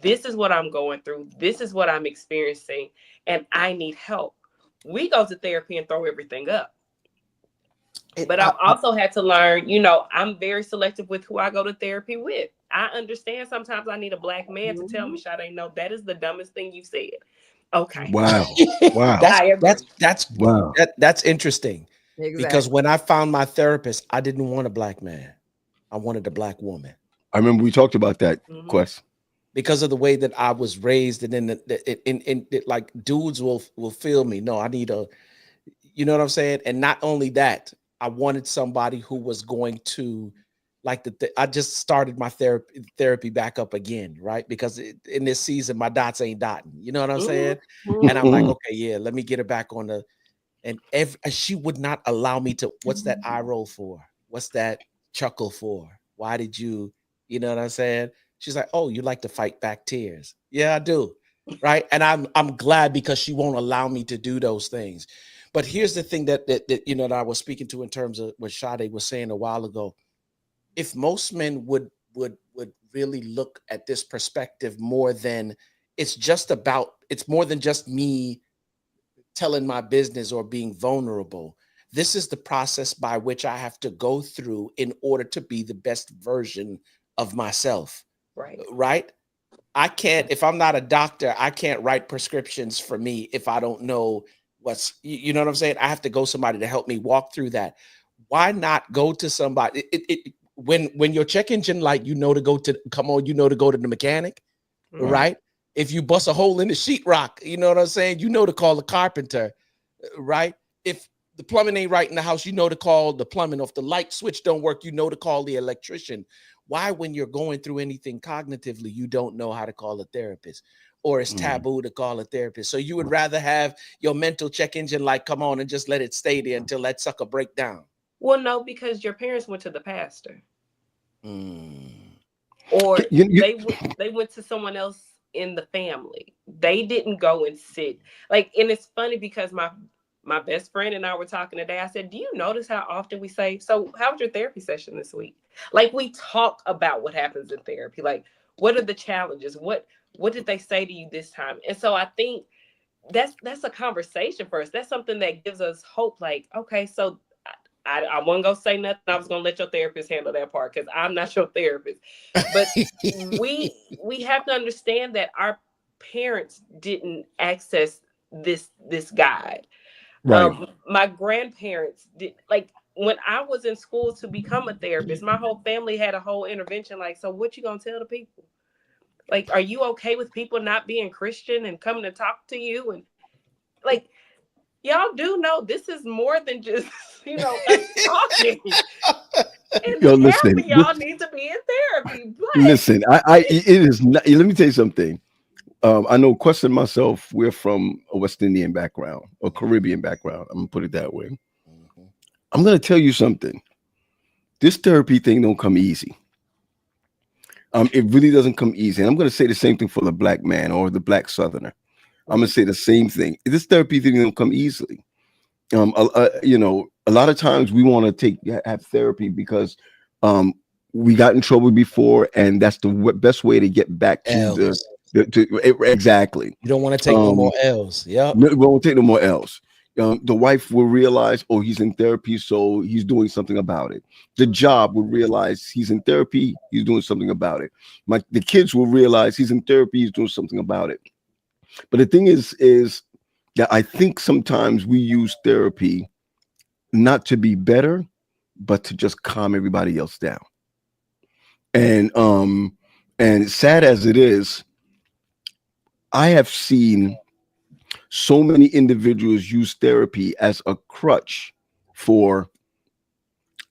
this is what I'm going through. This is what I'm experiencing, and I need help. We go to therapy and throw everything up. But I've also had to learn, I'm very selective with who I go to therapy with. I understand sometimes I need a Black man to tell me, Sade, no, that is the dumbest thing you said. Okay. Wow. Wow. That's interesting. Exactly. Because when I found my therapist, I didn't want a Black man. I wanted a Black woman. I remember we talked about that, Quest. Because of the way that I was raised, and in like dudes will feel me. No, I need you know what I'm saying? And not only that, I wanted somebody who was going to like I just started my therapy back up again, right? Because in this season, my dots ain't dotting. You know what I'm saying? And I'm like, okay, yeah, let me get her back on the. And she would not allow me to. What's that eye roll for? What's that chuckle for? Why did you? You know what I'm saying? She's like, oh, you like to fight back tears. Yeah, I do. Right. And I'm glad because she won't allow me to do those things. But here's the thing that that I was speaking to in terms of what Sade was saying a while ago. If most men would really look at this perspective more than it's more than just me telling my business or being vulnerable. This is the process by which I have to go through in order to be the best version of myself. Right. I can't, if I'm not a doctor, I can't write prescriptions for me if I don't know you know what I'm saying? I have to go somebody to help me walk through that. Why not go to somebody? When your check engine light, to go to the mechanic, right? If you bust a hole in the sheetrock, you know what I'm saying? To call the carpenter, right? If the plumbing ain't right in the house, to call the plumbing. Or if the light switch don't work, to call the electrician. Why, when you're going through anything cognitively, you don't know how to call a therapist, or it's taboo to call a therapist? So you would rather have your mental check engine light come on and just let it stay there until that sucker break down? Well, no, because your parents went to the pastor. Or they went to someone else in the family. They didn't go and sit. And it's funny because my best friend and I were talking today. I said, do you notice how often we say, so how was your therapy session this week? We talk about what happens in therapy. What are the challenges? What did they say to you this time? And so I think that's a conversation for us. That's something that gives us hope. Okay, so I wasn't going to say nothing. I was going to let your therapist handle that part because I'm not your therapist. But we have to understand that our parents didn't access this guide. Right. My grandparents did. When I was in school to become a therapist, my whole family had a whole intervention. So what you going to tell the people? Are you okay with people not being Christian and coming to talk to you? And y'all do know this is more than just, us talking. And listen, y'all need to be in therapy. Listen, it is not, let me tell you something. I know Quest and myself, we're from a West Indian background or Caribbean background. I'm gonna put it that way. I'm gonna tell you something. This therapy thing don't come easy. It really doesn't come easy. And I'm gonna say the same thing for the Black man or the Black Southerner. I'm gonna say the same thing. This therapy thing don't come easily. You know, a lot of times we want to have therapy because we got in trouble before, and that's the best way to get back to L's. Exactly. You don't want to take no more L's. Yep. We won't take no more L's. The wife will realize, oh, he's in therapy, so he's doing something about it. The job will realize he's in therapy, he's doing something about it. The kids will realize he's in therapy, he's doing something about it. But the thing is that I think sometimes we use therapy not to be better, but to just calm everybody else down. And sad as it is, I have seen so many individuals use therapy as a crutch for,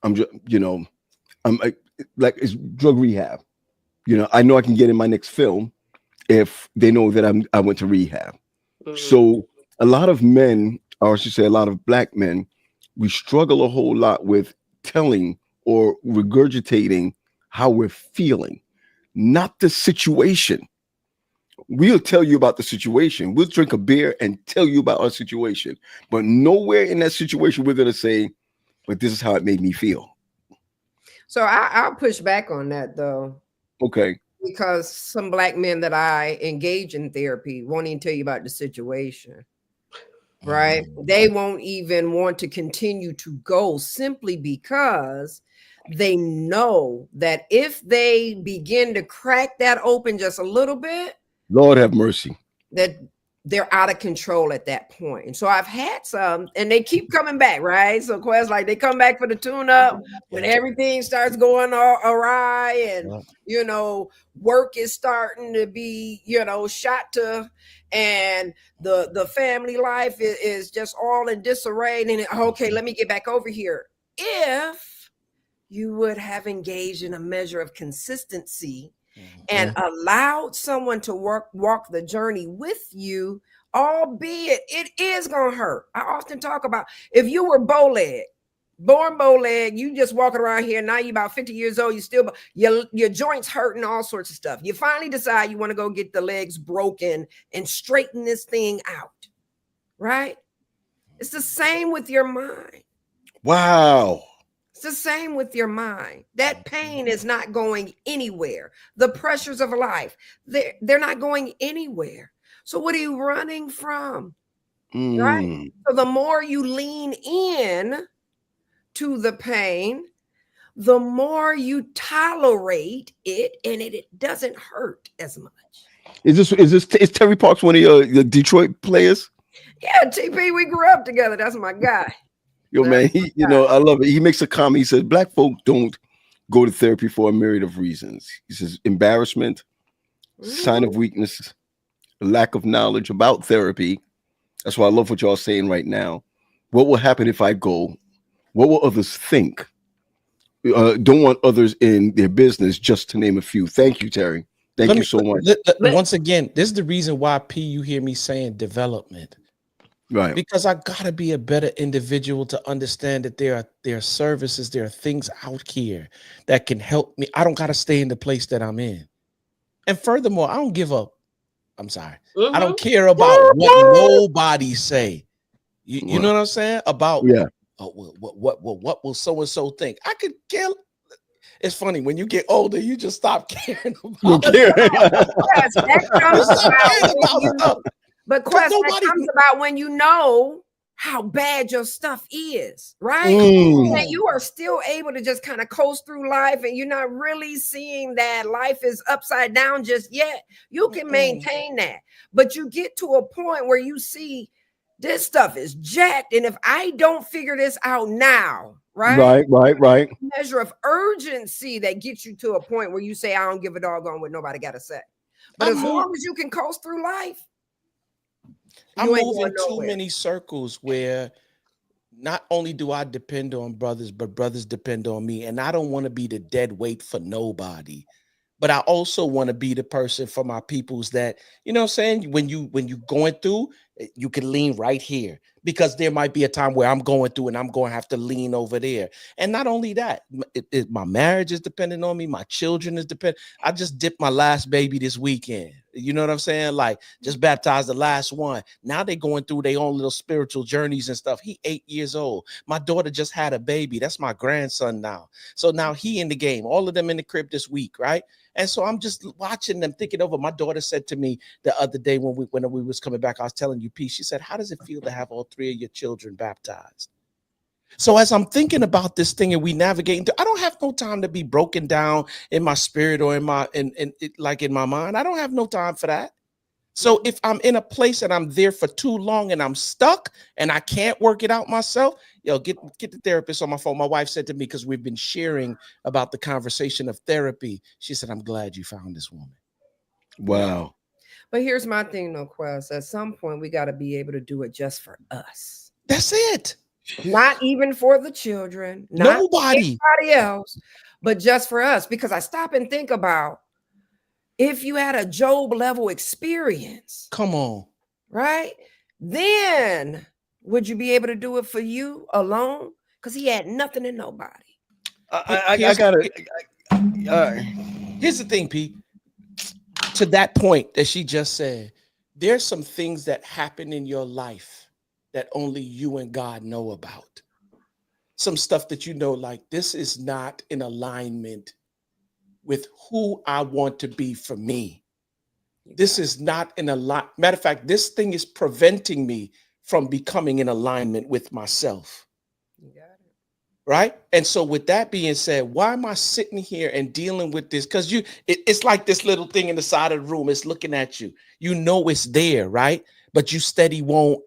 like it's drug rehab. You know, I know I can get in my next film if they know that I went to rehab. Mm-hmm. So a lot of men, or I should say a lot of Black men, we struggle a whole lot with telling or regurgitating how we're feeling, not the situation. We'll tell you about the situation. We'll drink a beer and tell you about our situation. But nowhere in that situation we're going to say, but this is how it made me feel. So I'll push back on that, though. Okay. Because some Black men that I engage in therapy won't even tell you about the situation. Right? They won't even want to continue to go simply because they know that if they begin to crack that open just a little bit, Lord have mercy, that they're out of control at that point. And so I've had some, and they keep coming back, right? So Quest, like, they come back for the tune-up when everything starts going awry, and you know, work is starting to be, you know, shot to, and the family life is just all in disarray. And then, okay, let me get back over here. If you would have engaged in a measure of consistency and allowed someone to walk the journey with you, albeit it is gonna hurt. I often talk about, if you were born bow-leg, you just walking around here, now you about 50 years old, you still, your joints hurting, all sorts of stuff. You finally decide you want to go get the legs broken and straighten this thing out, right? It's the same with your mind. Wow. It's the same with your mind. That pain is not going anywhere. The pressures of life, they're not going anywhere. So what are you running from? Right? So the more you lean in to the pain, the more you tolerate it, and it doesn't hurt as much. Is Terry Parks one of your Detroit players? Yeah, TP, we grew up together. That's my guy. Yo, man, you know, I love it. He makes a comment. He says, Black folk don't go to therapy for a myriad of reasons. He says, embarrassment, sign of weakness, lack of knowledge about therapy. That's why I love what y'all saying right now. What will happen if I go? What will others think? Don't want others in their business, just to name a few. Thank you, Terry. Thank you so much. Once again, this is the reason why, P, you hear me saying development. Right. Because I gotta be a better individual to understand that there are services, there are things out here that can help me. I don't gotta stay in the place that I'm in. And furthermore, I don't give up. I'm sorry. I don't care about what nobody say. You know what I'm saying? About what will so and so think? I could care. It's funny, when you get older, you just stop caring about stuff. But Quest, that comes about when you know how bad your stuff is, right? And you are still able to just kind of coast through life, and you're not really seeing that life is upside down just yet. You can maintain that, but you get to a point where you see this stuff is jacked, and if I don't figure this out now, right? Measure of urgency that gets you to a point where you say, I don't give a doggone what nobody got to say. But as long as you can coast through life, I'm moving too many circles where not only do I depend on brothers, but brothers depend on me. And I don't want to be the dead weight for nobody. But I also want to be the person for my peoples that, you know what I'm saying? When you going through, You can lean right here, because there might be a time where I'm going through and I'm going to have to lean over there. And not only that, my marriage is dependent on me. My children is dependent. I just dipped my last baby this weekend. You know what I'm saying? Like, just baptized the last one. Now they're going through their own little spiritual journeys and stuff. He 8 years old. My daughter just had a baby. That's my grandson now. So now he in the game, all of them in the crib this week, right? And so I'm just watching them, thinking over. My daughter said to me the other day when we was coming back, I was telling you, P, she said, how does it feel to have all 3 of your children baptized? So as I'm thinking about this thing and we navigating, I don't have no time to be broken down in my spirit or in my like in my mind. I don't have no time for that. So if I'm in a place and I'm there for too long and I'm stuck and I can't work it out myself, get the therapist on my phone. My wife said to me, because we've been sharing about the conversation of therapy, she said, I'm glad you found this woman. Wow. But here's my thing, though, Quest. At some point, we got to be able to do it just for us. That's it. Not even for the children, not nobody else, but just for us. Because I stop and think about, if you had a Job level experience, come on, right? Then would you be able to do it for you alone? Because he had nothing and nobody. I gotta. Here's the thing, Pete. To that point that she just said, there's some things that happen in your life that only you and God know about. Some stuff that you know, like, this is not in alignment with who I want to be for me. This is not in alignment. Matter of fact, this thing is preventing me from becoming in alignment with myself. You got it. Right? And so with that being said, why am I sitting here and dealing with this? Because it's like this little thing in the side of the room. It's looking at you. You know it's there, right? But you steady won't.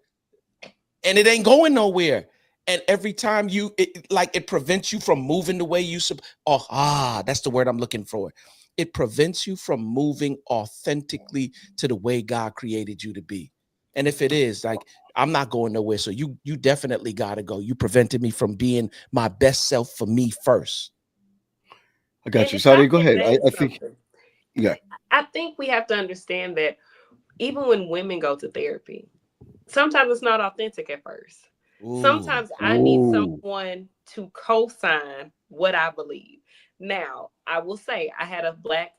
And it ain't going nowhere. And every time it prevents you from moving the way you that's the word I'm looking for. It prevents you from moving authentically to the way God created you to be. And if it is, like, I'm not going nowhere, so you definitely got to go. You prevented me from being my best self for me first. I got you. Sorry, go ahead. I think, I think we have to understand that even when women go to therapy, sometimes it's not authentic at first. Ooh. Sometimes I need someone to co-sign what I believe. Now, I will say I had a Black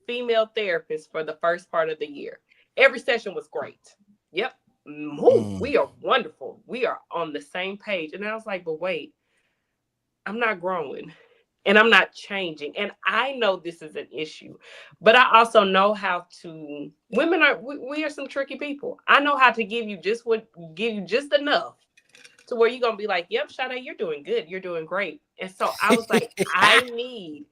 female therapist for the first part of the year. Every session was great. Yep. We are wonderful. We are on the same page. And I was like, but wait, I'm not growing and I'm not changing. And I know this is an issue, but I also know how to, we are some tricky people. I know how to give you just enough to where you're going to be like, yep, Sade, you're doing good. You're doing great. And so I was like, I need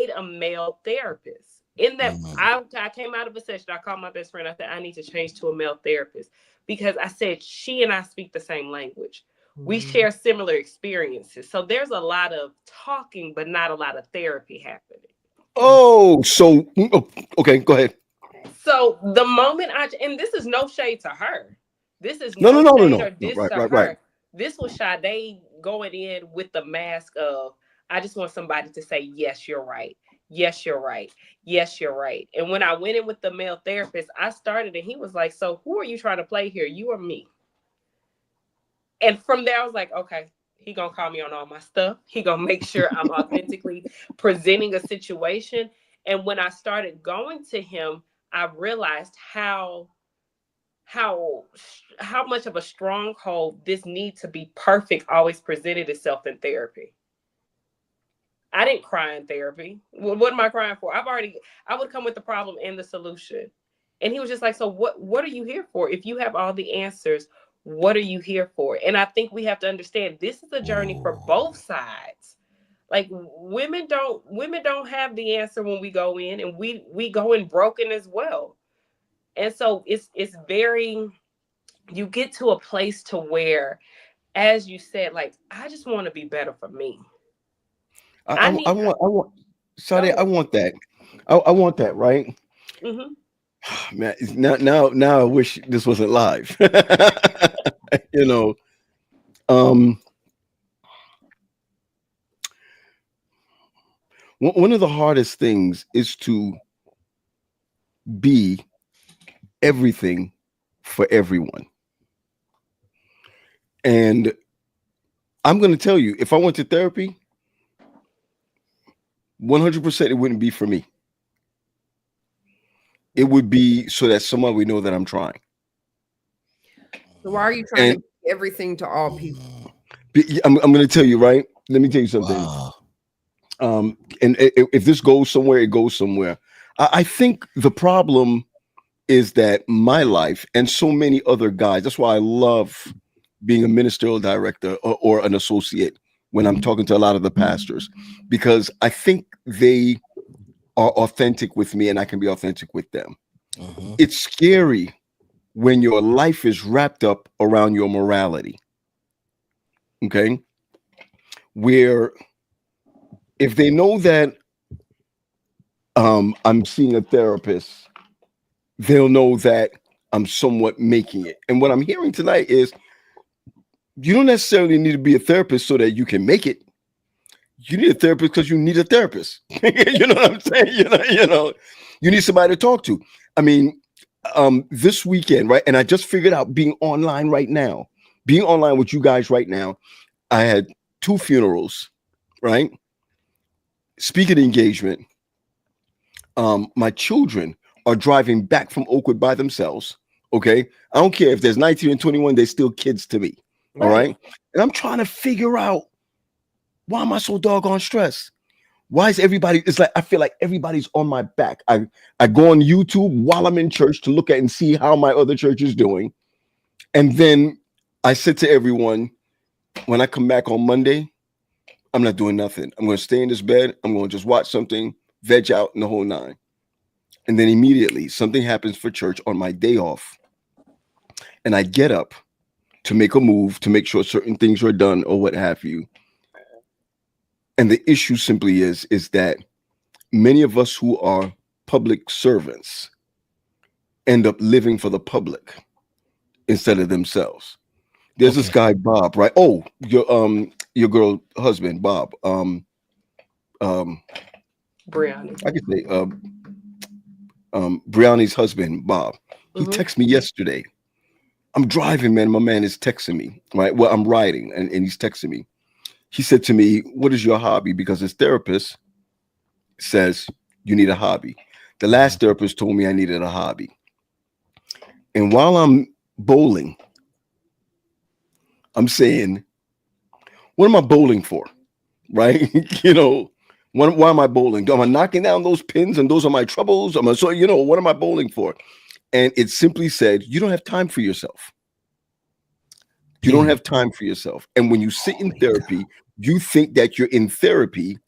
a male therapist. In that, I came out of a session. I called my best friend. I said, I need to change to a male therapist, because I said, she and I speak the same language. We share similar experiences. So there's a lot of talking, but not a lot of therapy happening. Oh, so, okay, go ahead. So the moment and this is no shade to her. This is no. Right. This was Sade going in with the mask of, I just want somebody to say, yes, you're right. Yes, you're right. Yes, you're right. And when I went in with the male therapist, I started and he was like, so who are you trying to play here? You or me? And from there, I was like, okay, he gonna call me on all my stuff. He gonna make sure I'm authentically presenting a situation. And when I started going to him, I realized how much of a stronghold this need to be perfect always presented itself in therapy. I didn't cry in therapy. What am I crying for? I would come with the problem and the solution. And he was just like, so what are you here for? If you have all the answers, what are you here for? And I think we have to understand this is a journey for both sides. Like, women don't have the answer when we go in, and we go in broken as well. And so it's very, you get to a place to where, as you said, like, I just want to be better for me. I want, Sade, I want that. I want that, right? Mm-hmm. Man, now I wish this wasn't live. You know, one of the hardest things is to be everything for everyone. And I'm going to tell you, if I went to therapy, 100% it wouldn't be for me. It would be so that someone would know that I'm trying. So why are you trying to give everything to all people? I'm going to tell you, right? Let me tell you something. Wow. And if this goes somewhere, it goes somewhere. I think the problem is that my life and so many other guys, that's why I love being a ministerial director or an associate when I'm talking to a lot of the pastors, because I think they are authentic with me and I can be authentic with them. Mm-hmm. It's scary when your life is wrapped up around your morality. Okay. Where if they know that I'm seeing a therapist, they'll know that I'm somewhat making it. And what I'm hearing tonight is you don't necessarily need to be a therapist so that you can make it. You need a therapist because you need a therapist. You know what I'm saying? You need somebody to talk to. I mean, this weekend, right? And I just figured out being online with you guys right now. I had 2 funerals, right? Speaking engagement. My children are driving back from Oakwood by themselves. Okay. I don't care if there's 19 and 21, they're still kids to me. All right. And I'm trying to figure out, why am I so doggone stressed? Why is everybody, it's like, I feel like everybody's on my back. I go on YouTube while I'm in church to look at and see how my other church is doing. And then I said to everyone, when I come back on Monday, I'm not doing nothing. I'm going to stay in this bed. I'm going to just watch something, veg out in the whole 9. And then immediately something happens for church on my day off. And I get up to make a move to make sure certain things are done or what have you. And the issue simply is that many of us who are public servants end up living for the public instead of themselves. There's this guy, Bob, right? Oh, your girl husband, Bob. Brianna. I could say Brianna's husband, Bob. He texted me yesterday. I'm driving, man. My man is texting me, right? Well, I'm riding and he's texting me. He said to me, what is your hobby? Because his therapist says you need a hobby. The last therapist told me I needed a hobby. And while I'm bowling, I'm saying, what am I bowling for? Right? Why am I bowling? Am I knocking down those pins and those are my troubles? What am I bowling for? And it simply said, you don't have time for yourself. You don't have time for yourself. And when you sit in therapy, you think that you're in therapy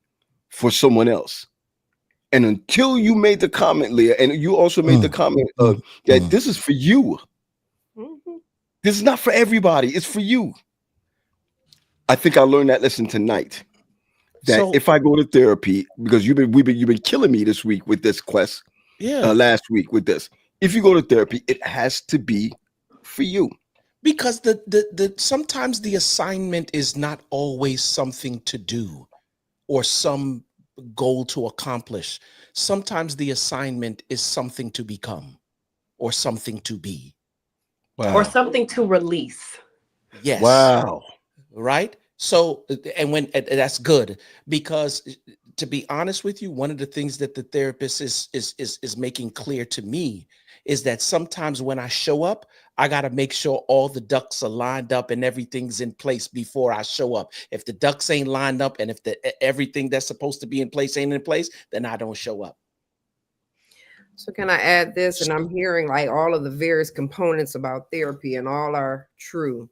for someone else. And until you made the comment, Leah, and you also made the comment that this is for you. This is not for everybody. It's for you. I think I learned that lesson tonight. That if I go to therapy, because you've been killing me this week with this quest. Last week with this. If you go to therapy, it has to be for you. Because the sometimes the assignment is not always something to do or some goal to accomplish. Sometimes the assignment is something to become or something to be. Wow. Or something to release. Yes. Wow. Right? So, and that's good, because to be honest with you, one of the things that the therapist is making clear to me is that sometimes when I show up, I got to make sure all the ducks are lined up and everything's in place before I show up. If the ducks ain't lined up and if everything that's supposed to be in place ain't in place, then I don't show up. So can I add this? And I'm hearing like all of the various components about therapy and all are true.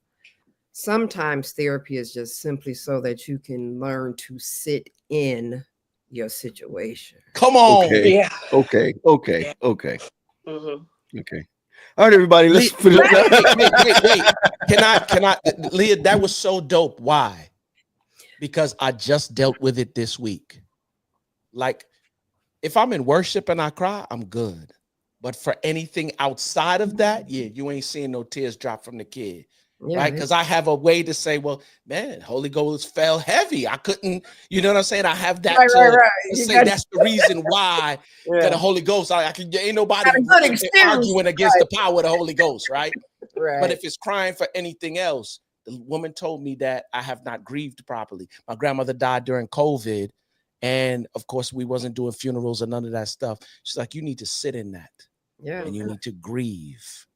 Sometimes therapy is just simply so that you can learn to sit in your situation. Come on. Okay. Yeah. Okay. Yeah. Okay. Mm-hmm. Okay. All right, everybody. Let's put it. Wait. Can I, Leah? That was so dope. Why? Because I just dealt with it this week. Like, if I'm in worship and I cry, I'm good. But for anything outside of that, yeah, you ain't seeing no tears drop from the kid. right? Because I have a way to say, well, man, Holy Ghost fell heavy. I couldn't, you know what I'm saying? I have that to say that's the reason why the Holy Ghost. I can ain't nobody arguing against the power of the Holy Ghost, right? But if it's crying for anything else, the woman told me that I have not grieved properly. My grandmother died during COVID, and of course, we wasn't doing funerals or none of that stuff. She's like, you need to sit in that, and you need to grieve.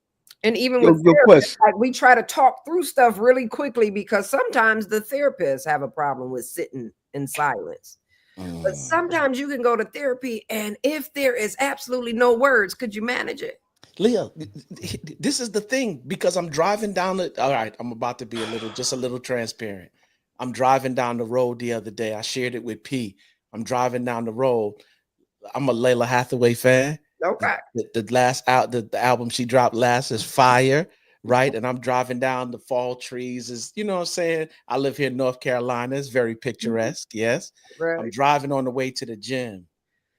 And even with therapists, like, we try to talk through stuff really quickly because sometimes the therapists have a problem with sitting in silence. But sometimes you can go to therapy, and if there is absolutely no words, could you manage it? Leah, this is the thing, because I'm driving down all right, I'm about to be just a little transparent. I'm driving down the road the other day. I shared it with P. I'm driving down the road. I'm a Layla Hathaway fan. Okay. The album she dropped last is fire, right? And I'm driving down the fall trees. Is, you know what I'm saying? I live here in North Carolina. It's very picturesque. Yes. Right. I'm driving on the way to the gym.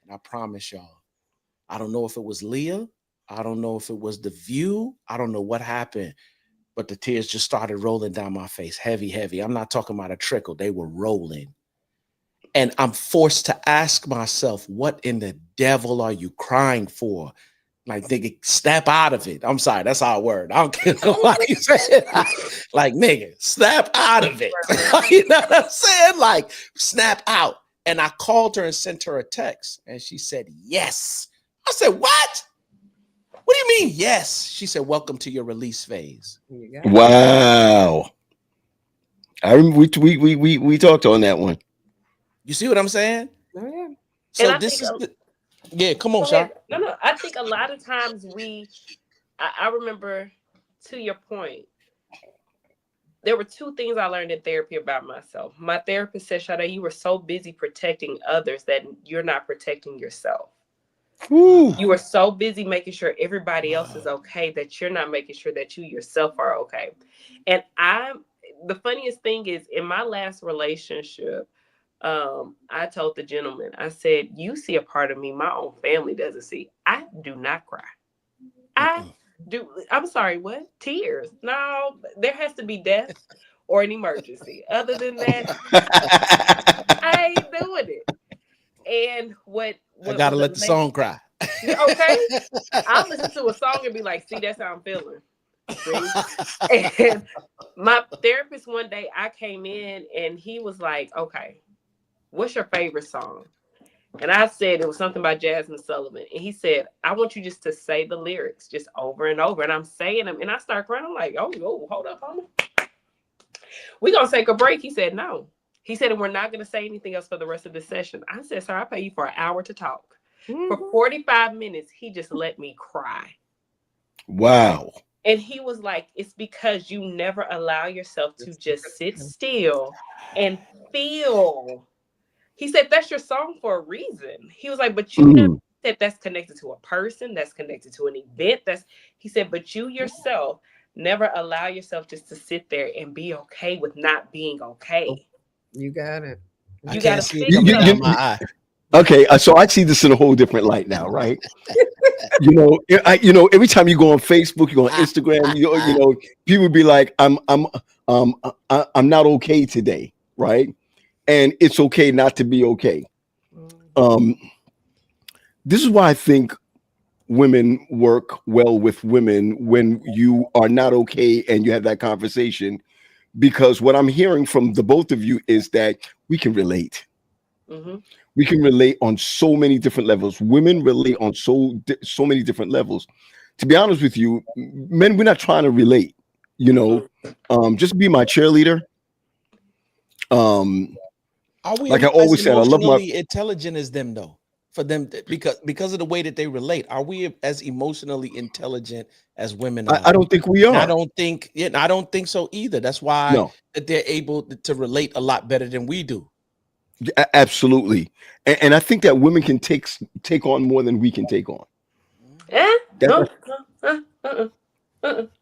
And I promise y'all, I don't know if it was Leah. I don't know if it was the view. I don't know what happened, but the tears just started rolling down my face. Heavy, heavy. I'm not talking about a trickle. They were rolling. And I'm forced to ask myself, what in the devil are you crying for? Like, nigga, snap out of it. I'm sorry, that's our word. I don't care what you said. Like, nigga, snap out of it. You know what I'm saying? Like, snap out. And I called her and sent her a text, and she said, yes. I said, what? What do you mean, yes? She said, welcome to your release phase. Wow. I remember we talked on that one. You see what I'm saying? Oh, yeah. So this is come on, Shar. No. I think a lot of times I remember, to your point, there were two things I learned in therapy about myself. My therapist said, Sade, you were so busy protecting others that you're not protecting yourself. Ooh. You are so busy making sure everybody else is okay that you're not making sure that you yourself are okay. And the funniest thing is, in my last relationship, I told the gentleman, I said, you see a part of me my own family doesn't see. I do not cry. I'm sorry, what? Tears? No, there has to be death or an emergency. Other than that, I ain't doing it. And I gotta let the song cry. Okay. I'll listen to a song and be like, see, that's how I'm feeling. See? And my therapist, one day I came in and he was like, okay, what's your favorite song? And I said it was something by Jasmine Sullivan. And he said, I want you just to say the lyrics just over and over. And I'm saying them. And I start crying. I'm like, oh, hold up, homie. We're going to take a break. He said, no. He said, and we're not going to say anything else for the rest of the session. I said, sir, I'll pay you for an hour to talk. Mm-hmm. For 45 minutes, he just let me cry. Wow. And he was like, it's because you never allow yourself to just sit still and feel. He said, that's your song for a reason. He was like, but you never said that's connected to a person, that's connected to an event. He said, but you yourself never allow yourself just to sit there and be okay with not being okay. You got it. You got to see it coming down my eye. Okay, so I see this in a whole different light now, right? Every time you go on Facebook, you go on Instagram, you know, people be like, I'm not okay today, right? And it's okay not to be okay. This is why I think women work well with women when you are not okay and you have that conversation, because what I'm hearing from the both of you is that we can relate. Mm-hmm. We can relate on so many different levels. Women relate on so many different levels. To be honest with you, men, we're not trying to relate. Just be my cheerleader. Are we like I always said, I love my intelligent as them though? For them, because of the way that they relate, are we as emotionally intelligent as women are? I don't think we are. And I don't think so either. That's why that they're able to relate a lot better than we do. Absolutely, and I think that women can take on more than we can take on. No.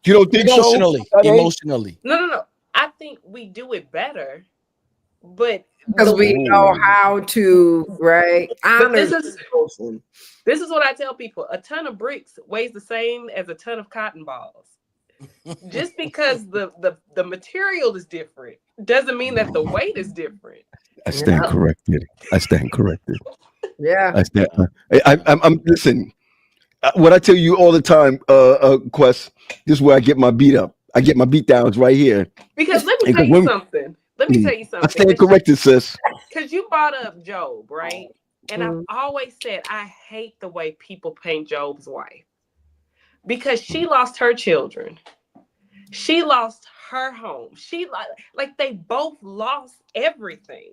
You don't think emotionally? No. I think we do it better, but because we know how to, right? This is what I tell people: a ton of bricks weighs the same as a ton of cotton balls. Just because the material is different doesn't mean that the weight is different. I stand corrected. I stand corrected. Yeah. I stand. I'm listen. What I tell you all the time, Quest. This is where I get my beat up. I get my beat downs right here. Because let me tell you something. I stand corrected, sis. Because you brought up Job, right? And I've always said I hate the way people paint Job's wife, because she lost her children. She lost her home. She like they both lost everything.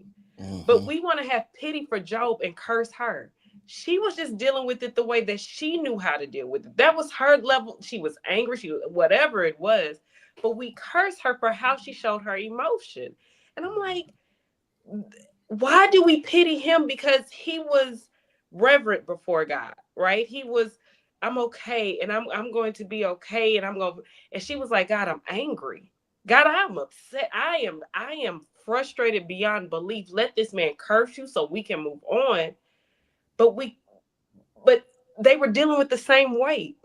But we want to have pity for Job and curse her. She was just dealing with it the way that she knew how to deal with it. That was her level. She was angry. She was, whatever it was. But we curse her for how she showed her emotion. And I'm like, why do we pity him? Because he was reverent before God, right? He was, I'm okay, and I'm going to be okay, and she was like, God, I'm angry. God, I'm upset. I am frustrated beyond belief. Let this man curse you so we can move on. But they were dealing with the same weight.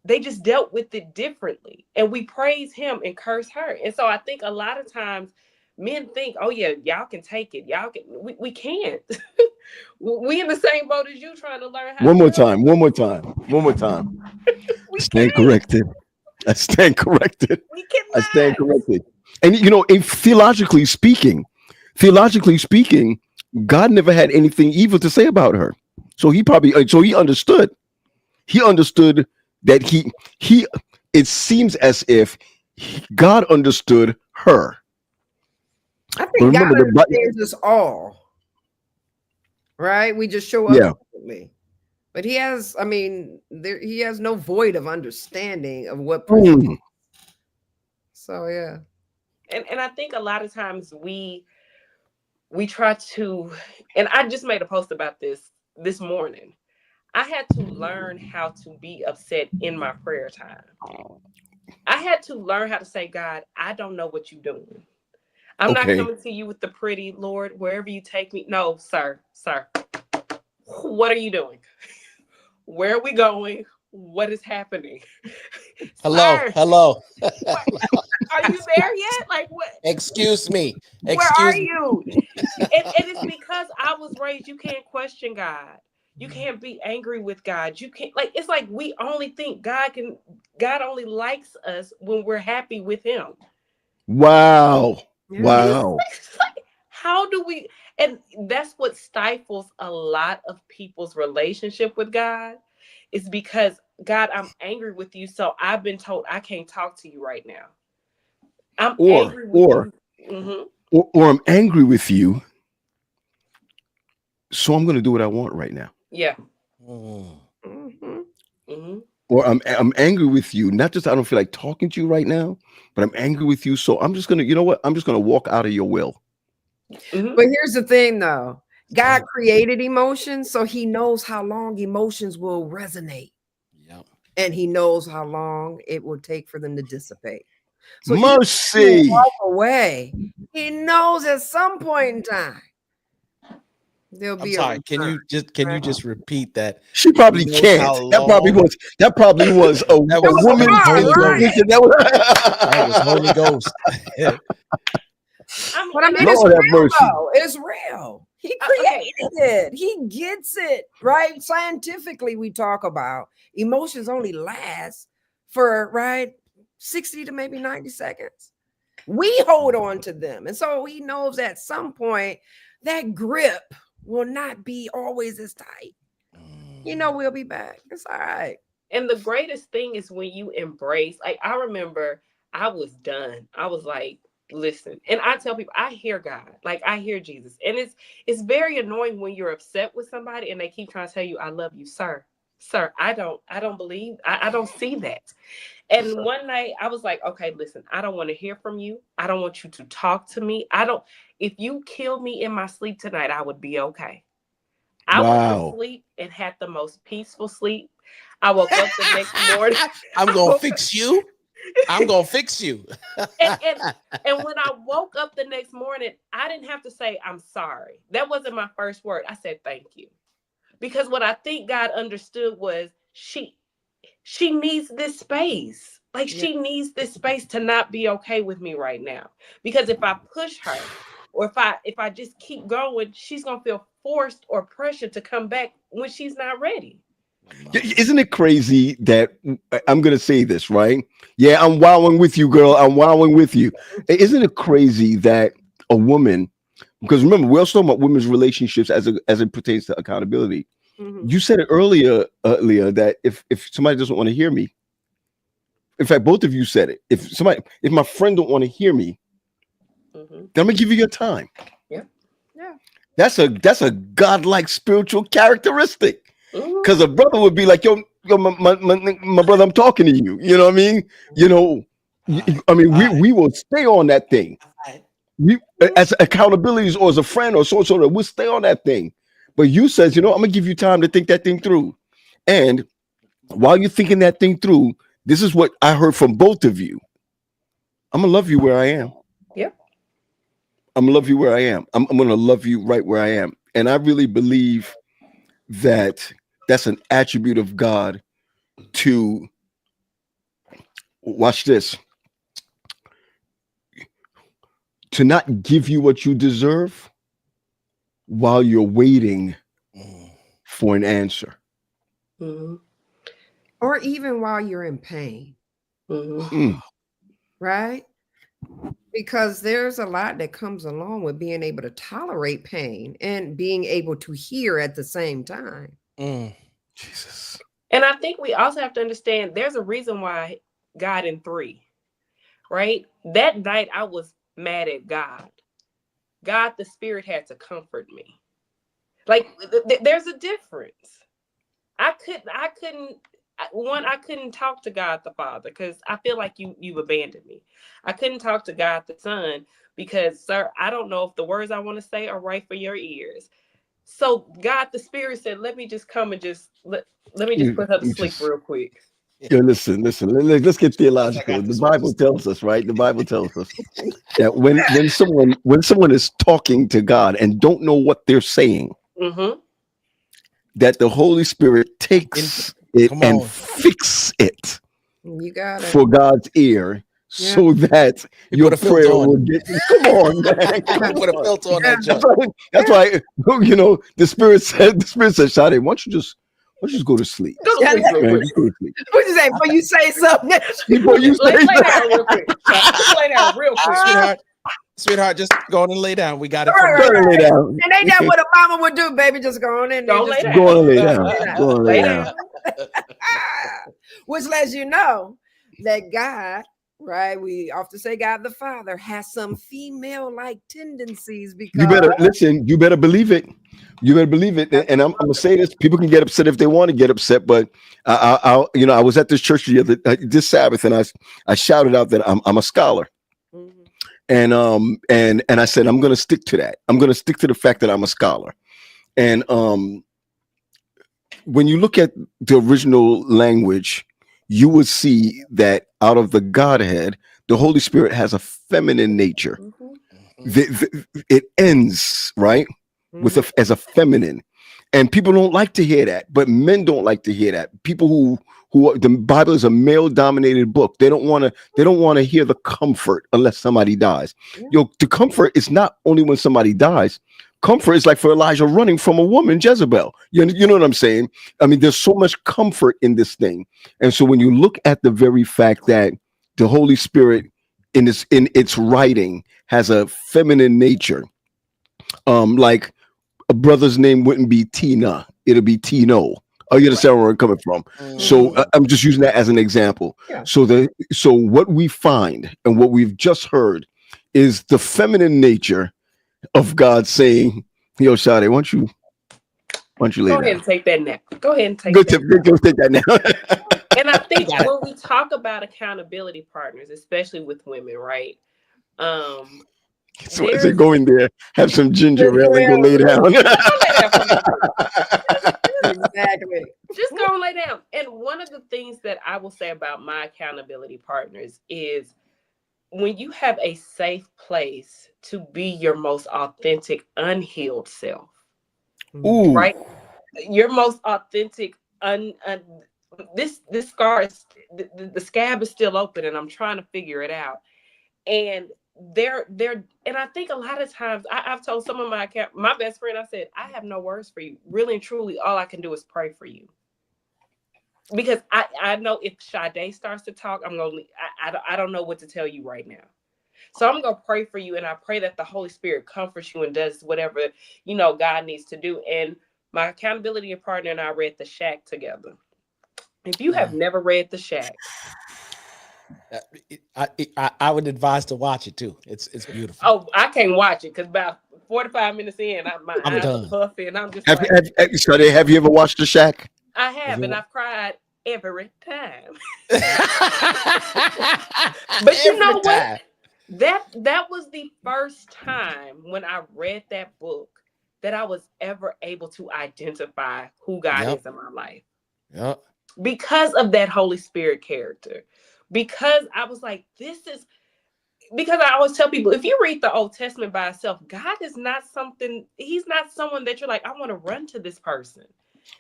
They just dealt with it differently. And we praise him and curse her. And so I think a lot of times men think, oh yeah, y'all can take it. Y'all can, we can't. We in the same boat as you trying to learn how. One more time. Stand corrected. I stand corrected. We cannot. I stand corrected. And theologically speaking, God never had anything evil to say about her. So he understood. He understood that he it seems as if God understood her. I think God understands us all. Right? We just show up differently. But he has, he has no void of understanding of what So yeah. And I think a lot of times we try to, and I just made a post about this morning. I had to learn how to be upset in my prayer time. I had to learn how to say, God, I don't know what you're doing. I'm not coming to you with the pretty, Lord, wherever you take me. No, sir. What are you doing? Where are we going? What is happening? Hello. Are you there yet? Like what? Excuse me. Where are you? And it's because I was raised, you can't question God. You can't be angry with God. You can't, like, it's like we only think God only likes us when we're happy with him. Wow. It's like, how do we, and that's what stifles a lot of people's relationship with God, is because, God, I'm angry with you, so I've been told I can't talk to you right now. I'm angry with you. Or I'm angry with you, so I'm going to do what I want right now. Yeah. Or I'm angry with you, not just I don't feel like talking to you right now, but I'm angry with you, so I'm just going to, you know what? I'm just going to walk out of your will. But here's the thing, though. God created emotions, so he knows how long emotions will resonate. Yep. And he knows how long it will take for them to dissipate. So mercy. Walk away. He knows at some point in time there'll be. I'm sorry. Can you just repeat that? She probably can't. That probably was a woman. That was Holy Ghost. But it's real, though. It's real. He created it. He gets it, right? Scientifically, we talk about emotions only last for 60 to maybe 90 seconds. We hold on to them. And so he knows at some point that grip will not be always as tight. We'll be back. It's all right. And the greatest thing is when you embrace, like, I remember I was done. I was like, listen, and I tell people, I hear God, like I hear Jesus. And it's very annoying when you're upset with somebody and they keep trying to tell you, I love you, sir, I don't believe, I don't see that. And one night I was like, okay, listen, I don't want to hear from you. I don't want you to talk to me. If you kill me in my sleep tonight, I would be okay. I went to sleep and had the most peaceful sleep. I woke up the next morning. I'm going to fix you. I'm going to fix you. and when I woke up the next morning, I didn't have to say, I'm sorry. That wasn't my first word. I said, thank you. Because what I think God understood was she needs this space. Like she needs this space to not be okay with me right now. Because if I push her, or if I just keep going, she's gonna feel forced or pressured to come back when she's not ready. Isn't it crazy that I'm going to say this, right? Yeah, I'm wowing with you, girl. I'm wowing with you. Isn't it crazy that a woman, because remember, we're also talking about women's relationships as it pertains to accountability. Mm-hmm. You said it earlier, Leah, that if somebody doesn't want to hear me, in fact, both of you said it. If my friend don't want to hear me, then I'm gonna give you your time. Yeah. That's a godlike spiritual characteristic. Because a brother would be like, yo, my brother, I'm talking to you. You know what I mean? You know, I mean, we will stay on that thing. We as accountabilities or as a friend or so we'll stay on that thing. But you says, you know, I'm gonna give you time to think that thing through. And while you're thinking that thing through, this is what I heard from both of you. I'm gonna love you where I am. Yep. I'm gonna love you where I am. I'm gonna love you right where I am. And I really believe that that's an attribute of God to, watch this, to not give you what you deserve while you're waiting for an answer. Or even while you're in pain. Right? Because there's a lot that comes along with being able to tolerate pain and being able to hear at the same time. Jesus. And I think we also have to understand there's a reason why God in 3, right? That night I was mad at God. God, the Spirit, had to comfort me. Like there's a difference. I couldn't talk to God the Father because I feel like you've abandoned me. I couldn't talk to God the Son because, sir, I don't know if the words I want to say are right for your ears. So God, the Spirit said, let me just come and just let me just put her to sleep real quick. Yo, listen. Let's get theological. The Bible tells us, right? The Bible tells us that when someone is talking to God and don't know what they're saying, that the Holy Spirit takes it and fix it for God's ear. Yeah. So that your prayer will get. Come on, man. Put a filter on that junk. That's why you know the Spirit said, Shade, why don't you just go to sleep? Go to sleep real quick. What you say before you say something? Before you say lay down real quick. Lay down real quick, sweetheart. Just go on and lay down. We got it. Lay down. And ain't that what a mama would do, baby? Just go on in there. Go lay on lay down. Go on lay down. Which lets you know that God, right? We often say God the Father has some female-like tendencies because you better listen. You better believe it. You better believe it. And I'm gonna say this. People can get upset if they want to get upset, but I was at this church this Sabbath, and I shouted out that I'm a scholar, and I said I'm gonna stick to that. I'm gonna stick to the fact that I'm a scholar, and when you look at the original language, you would see that out of the Godhead, the Holy Spirit has a feminine nature. It ends right with as a feminine, and people don't like to hear that. But men don't like to hear that. People who the Bible is a male-dominated book. They don't want to hear the comfort unless somebody dies. The comfort is not only when somebody dies. Comfort is like for Elijah running from a woman, Jezebel. You know what I'm saying? I mean, there's so much comfort in this thing. And so when you look at the very fact that the Holy Spirit in its writing has a feminine nature, like a brother's name wouldn't be Tina, it'll be Tino. Oh, you understand where I'm coming from? So I'm just using that as an example. Yeah. So what we find and what we've just heard is the feminine nature of God saying, yo, Shade, why don't you lay down? Go ahead and take that nap. Go ahead and take Go take that nap. And I think when we talk about accountability partners, especially with women, right? So I said, go in there, have some ginger ale, and go lay down. Exactly. Just go and lay down. And one of the things that I will say about my accountability partners is when you have a safe place to be your most authentic, unhealed self, right? Your most authentic, this scar is the scab is still open, and I'm trying to figure it out. And and I think a lot of times I've told some of my best friend, I said, I have no words for you. Really and truly, all I can do is pray for you. Because I know if Sade starts to talk, I don't know what to tell you right now. So I'm gonna pray for you, and I pray that the Holy Spirit comforts you and does whatever God needs to do. And my accountability partner and I read The Shack together. If you have never read The Shack, I would advise to watch it too. It's beautiful. Oh, I can't watch it because about 45 minutes in, my I'm eyes done. are puffy, and I'm just Sade, have you ever watched The Shack? I have, and I've cried every time. But you know what? That was the first time when I read that book that I was ever able to identify who God is in my life. Yep. Because of that Holy Spirit character. Because I was like, because I always tell people, if you read the Old Testament by itself, God is not he's not someone that you're like, I want to run to this person.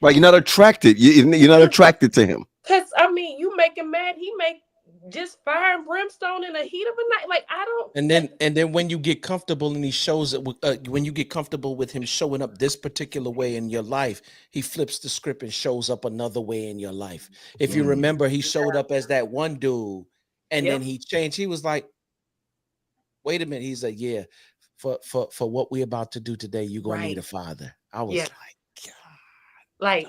Right, you're not attracted. You're not attracted to him. Because, you make him mad, he make just fire and brimstone in the heat of a night. Like, I don't. And then when you get comfortable and he shows it, when you get comfortable with him showing up this particular way in your life, he flips the script and shows up another way in your life. If you remember, he showed up as that one dude, and then he changed. He was like, wait a minute. He's like, yeah, for what we're about to do today, you're going to need a father. I was like, God.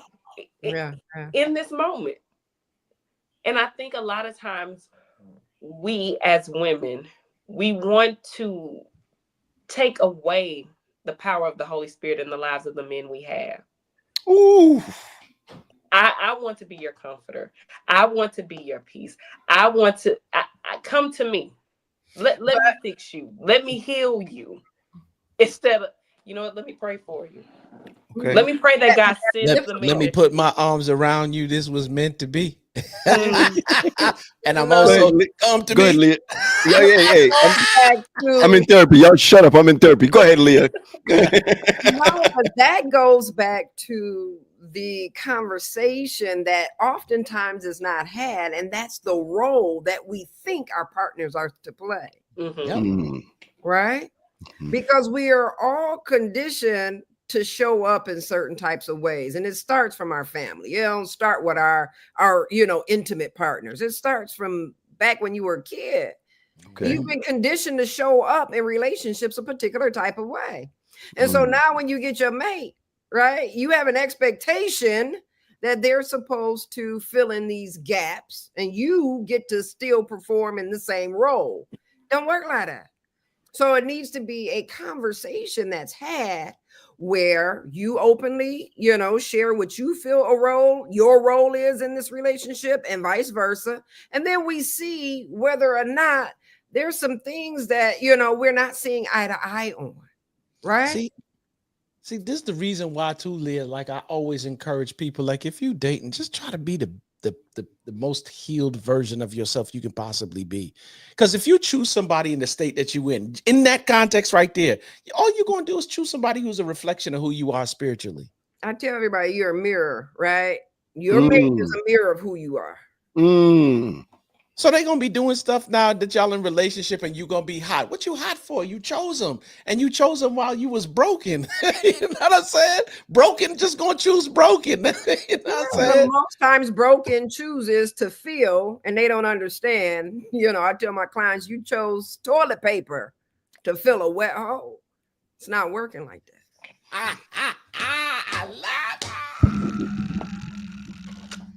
In this moment. And I think a lot of times we as women, we want to take away the power of the Holy Spirit in the lives of the men we have. Ooh. I want to be your comforter. I want to be your peace. I want to come to me. Let me fix you. Let me heal you. Instead of, let me pray for you. Okay. Let me pray that God sends let me put my arms around you. This was meant to be. And I'm also come to go me. ahead, Leah. Yeah. I'm in therapy. Y'all shut up. I'm in therapy. Go ahead, Leah. No, but that goes back to the conversation that oftentimes is not had, and that's the role that we think our partners are to play. Right? Because we are all conditioned to show up in certain types of ways. And it starts from our family. It don't start with our intimate partners. It starts from back when you were a kid. Okay. You've been conditioned to show up in relationships a particular type of way. And so now when you get your mate, right, you have an expectation that they're supposed to fill in these gaps, and you get to still perform in the same role. Don't work like that. So it needs to be a conversation that's had where you openly, share what you feel your role is in this relationship, and vice versa. And then we see whether or not there's some things that, we're not seeing eye to eye on. Right? See, this is the reason why too, Leah, like I always encourage people, like if you dating, just try to be the most healed version of yourself you can possibly be. Because if you choose somebody in the state that you in that context right there, all you're going to do is choose somebody who's a reflection of who you are spiritually. I tell everybody, you're a mirror, right? Your mate is a mirror of who you are. So they're going to be doing stuff now that y'all in relationship, and you're going to be hot. What you hot for? You chose them, and you chose them while you was broken. You know what I'm saying? Broken, just going to choose broken. You know what I'm saying? Most times broken chooses to feel, and they don't understand. I tell my clients, you chose toilet paper to fill a wet hole. It's not working like that. I love it.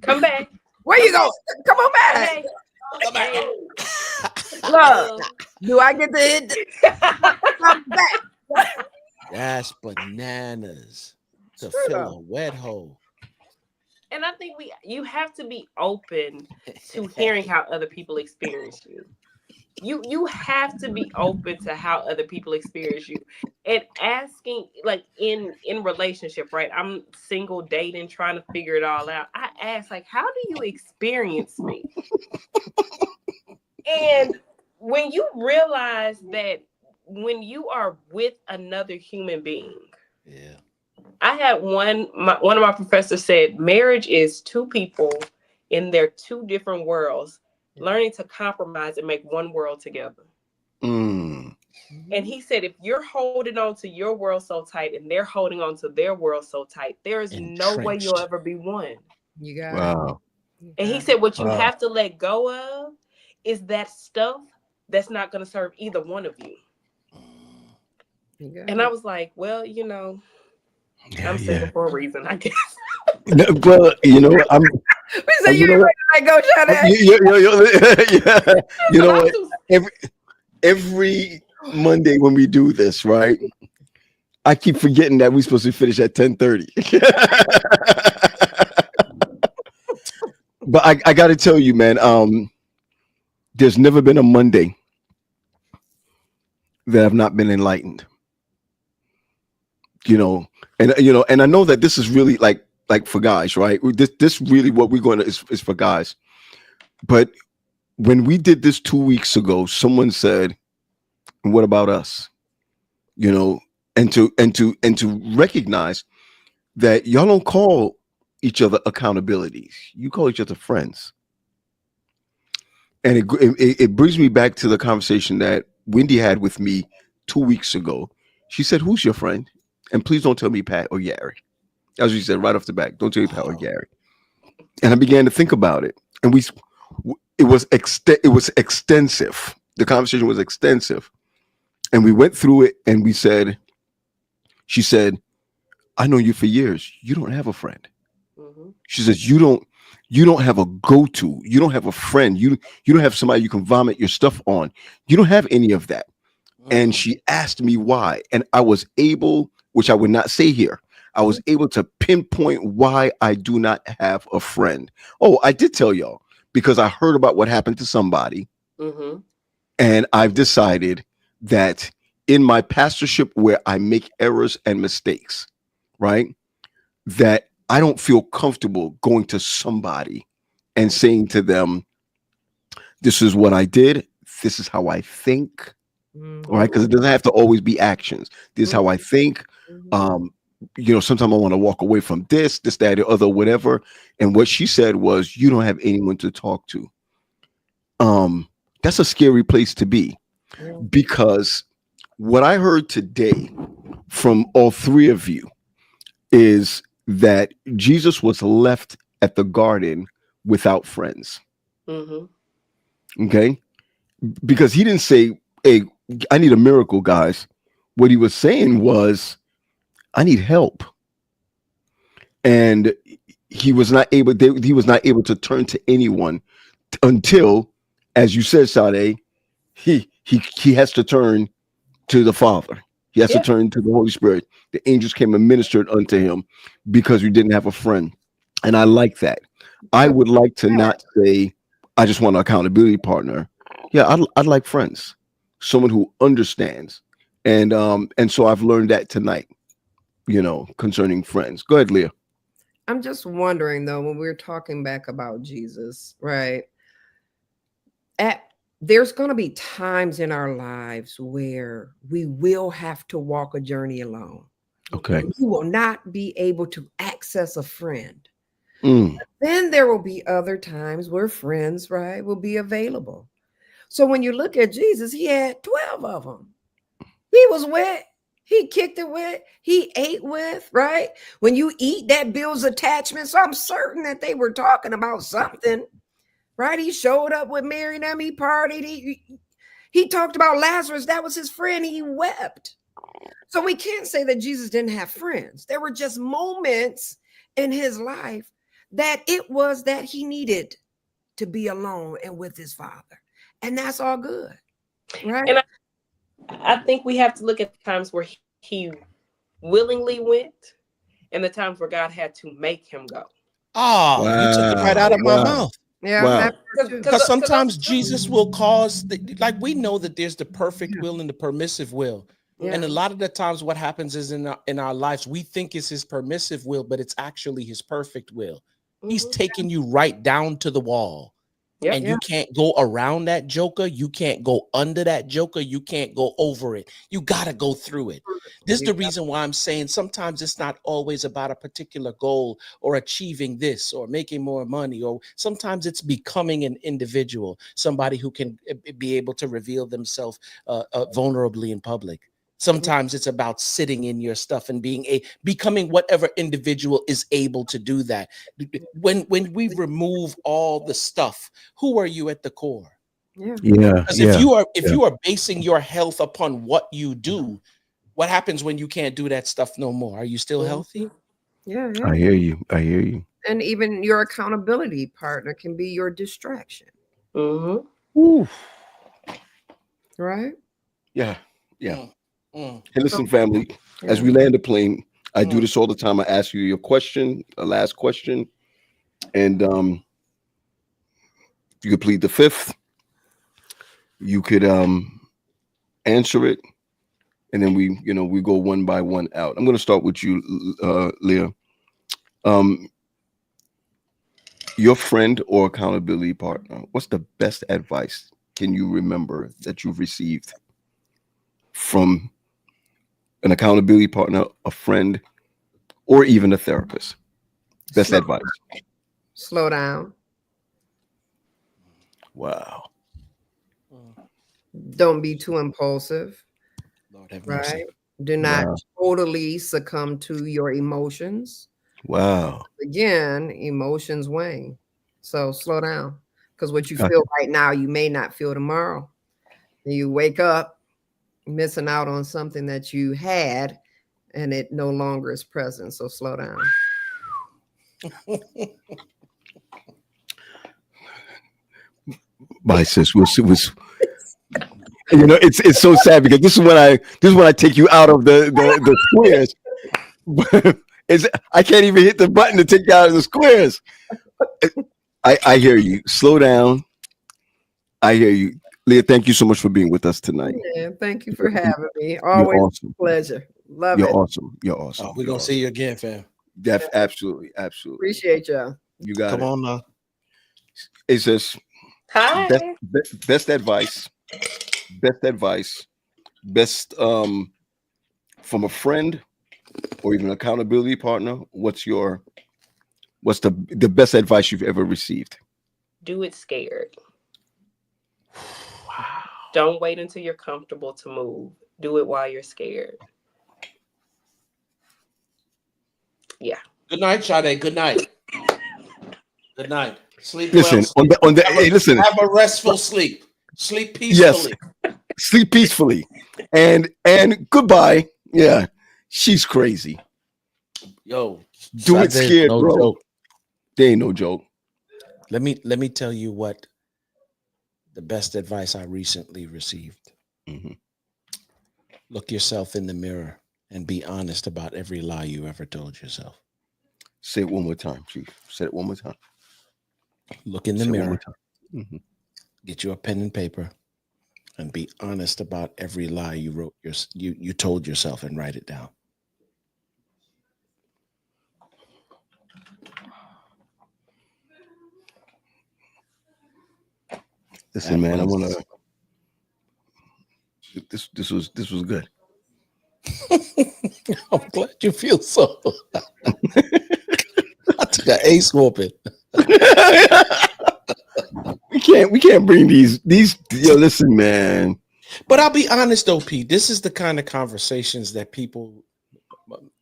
Come back. Where you go? Come on back. Hey. Come back. Look, do I get to hit? Come back. That's bananas to fill a wet hole. And I think you have to be open to hearing how other people experience you. You have to be open to how other people experience you, and asking, like in relationship, right? I'm single, dating, trying to figure it all out. I ask, like, how do you experience me? And when you realize that when you are with another human being, I had one of my professors said, marriage is two people in their two different worlds, learning to compromise and make one world together. Mm. And he said, if you're holding on to your world so tight and they're holding on to their world so tight, there is no way you'll ever be one. You got Wow. it. And he said, what you have to let go of is that stuff that's not going to serve either one of you. And I was like, well, you know, I'm single for a reason, I guess. Well, you know, I'm. We say you ain't ready to let go, Sade. You know what? Every Monday when we do this, right? I keep forgetting that we're supposed to finish at 10:30. But I got to tell you, man, there's never been a Monday that I've not been enlightened. You know, and I know that this is really like for guys, right? This really what we're going to is for guys. But when we did this 2 weeks ago, someone said, "What about us?" You know, and to recognize that y'all don't call each other accountabilities. You call each other friends. And it brings me back to the conversation that Wendy had with me 2 weeks ago. She said, "Who's your friend? And please don't tell me Pat or Gary." As she said right off the back, "Don't tell me Pat or Gary." And I began to think about it, and it was extensive. The conversation was extensive, and we went through it, and she said, "I know you for years. You don't have a friend." Mm-hmm. She says, "You don't have a go-to. You don't have a friend. You don't have somebody you can vomit your stuff on. You don't have any of that." Mm-hmm. And she asked me why, and I was able, which I would not say here, I was able to pinpoint why I do not have a friend. Oh, I did tell y'all because I heard about what happened to somebody, mm-hmm. and I've decided that in my pastorship where I make errors and mistakes, right, that I don't feel comfortable going to somebody and saying to them, "This is what I did. This is how I think." Mm-hmm. All right, because it doesn't have to always be actions. This is how I think. Mm-hmm. Sometimes I want to walk away from this, that, or other, whatever. And what she said was, "You don't have anyone to talk to." That's a scary place to be, because what I heard today from all three of you is that Jesus was left at the garden without friends. Mm-hmm. Okay? Because he didn't say, "Hey, I need a miracle, guys." What he was saying was, "I need help." And he was not able to turn to anyone until, as you said, Sade, he has to turn to the Father. He has to turn to the Holy Spirit. The angels came and ministered unto him because you didn't have a friend. And I like that. I would like to not say, "I just want an accountability partner." Yeah, I'd like friends, someone who understands. And so I've learned that tonight, concerning friends. Go ahead, Leah. I'm just wondering, though, when we're talking back about Jesus, right? There's going to be times in our lives where we will have to walk a journey alone. Okay. We will not be able to access a friend. Then there will be other times where friends, right, will be available. So when you look at Jesus, he had 12 of them. He was with, he kicked it with, he ate with, right? When you eat, that builds attachment. So I'm certain that they were talking about something. Right? He showed up with Mary and them. He partied. He talked about Lazarus. That was his friend. He wept. So we can't say that Jesus didn't have friends. There were just moments in his life that it was that he needed to be alone and with his Father. And that's all good. Right? And I think we have to look at times where he willingly went and the times where God had to make him go. Oh, wow. You took it right out of my mouth. Yeah, because sometimes Jesus will cause, we know that there's the perfect will and the permissive will. Yeah. And a lot of the times what happens is in our lives, we think it's his permissive will, but it's actually his perfect will. Mm-hmm. He's taking you right down to the wall Yep. And you can't go around that joker. You can't go under that joker. You can't go over it. You got to go through it. This is the reason why I'm saying sometimes it's not always about a particular goal or achieving this or making more money, or sometimes it's becoming an individual, somebody who can be able to reveal themselves vulnerably in public. Sometimes it's about sitting in your stuff and becoming whatever individual is able to do that. When we remove all the stuff, who are you at the core? Yeah. Because if you are basing your health upon what you do, what happens when you can't do that stuff no more? Are you still healthy? Yeah. I hear you. And even your accountability partner can be your distraction. Ooh. Right? Yeah. Hey, listen, family, as we land the plane, I do this all the time. I ask you your question, a last question, and you could plead the fifth. You could answer it, and then we go one by one out. I'm going to start with you, Leah. Your friend or accountability partner, what's the best advice can you remember that you've received from an accountability partner, a friend, or even a therapist? Best advice. Slow down. Wow. Don't be too impulsive. Lord have mercy. Right? Do not totally succumb to your emotions. Wow. Again, emotions wane. So slow down. Because what you feel right now, you may not feel tomorrow. You wake up missing out on something that you had and it no longer is present. So slow down. My sis was it's so sad because this is when I take you out of the squares. I can't even hit the button to take you out of the squares. I hear you. Slow down. I hear you. Leah, thank you so much for being with us tonight. Yeah, thank you for having me. Always awesome. A pleasure. Love You're it. Awesome. You're awesome. We're going to see you again, fam. Absolutely. Appreciate y'all. You got Come on now. It says Hi. Best advice from a friend or even an accountability partner. What's the best advice you've ever received? Do it scared. Wow. Don't wait until you're comfortable to move. Do it while you're scared. Yeah. Good night, Sade. Good night. Good night. Sleep listen, well. Listen. Have a restful sleep. Sleep peacefully. Yes. Sleep peacefully. And goodbye. Yeah. She's crazy. Yo. Do it scared, bro. Joke. There ain't no joke. Let me tell you what the best advice I recently received. Look yourself in the mirror and be honest about every lie you ever told yourself. Say it one more time, Chief. Say it one more time. Look in the mirror. Get you a pen and paper and be honest about every lie you told yourself and write it down. Listen, man, I want to. This was good. I'm glad you feel so. I took an ace whooping. We can't bring these. Yo, listen, man. But I'll be honest, though, Pete. This is the kind of conversations that people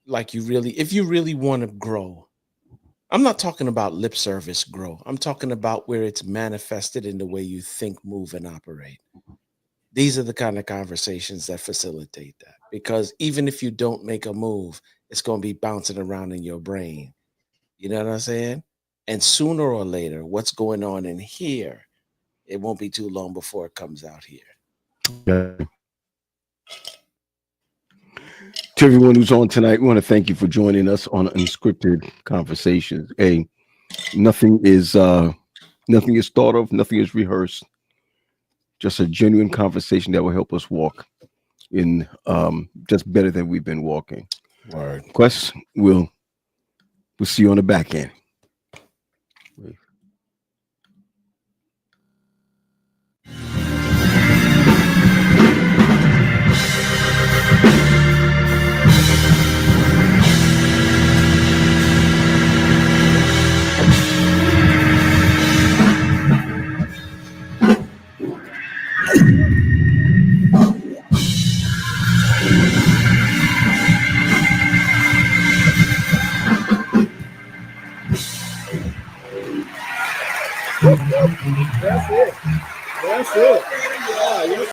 like if you really want to grow. I'm not talking about lip service grow. I'm talking about where it's manifested in the way you think, move, and operate. These are the kind of conversations that facilitate that. Because even if you don't make a move, it's going to be bouncing around in your brain. You know what I'm saying? And sooner or later, what's going on in here, it won't be too long before it comes out here. Okay. To everyone who's on tonight, we want to thank you for joining us on Unscripted Conversations. Hey, nothing is thought of, nothing is rehearsed. Just a genuine conversation that will help us walk in just better than we've been walking. Word. Quest, we'll see you on the back end. That's it. That's it. Yeah, yes,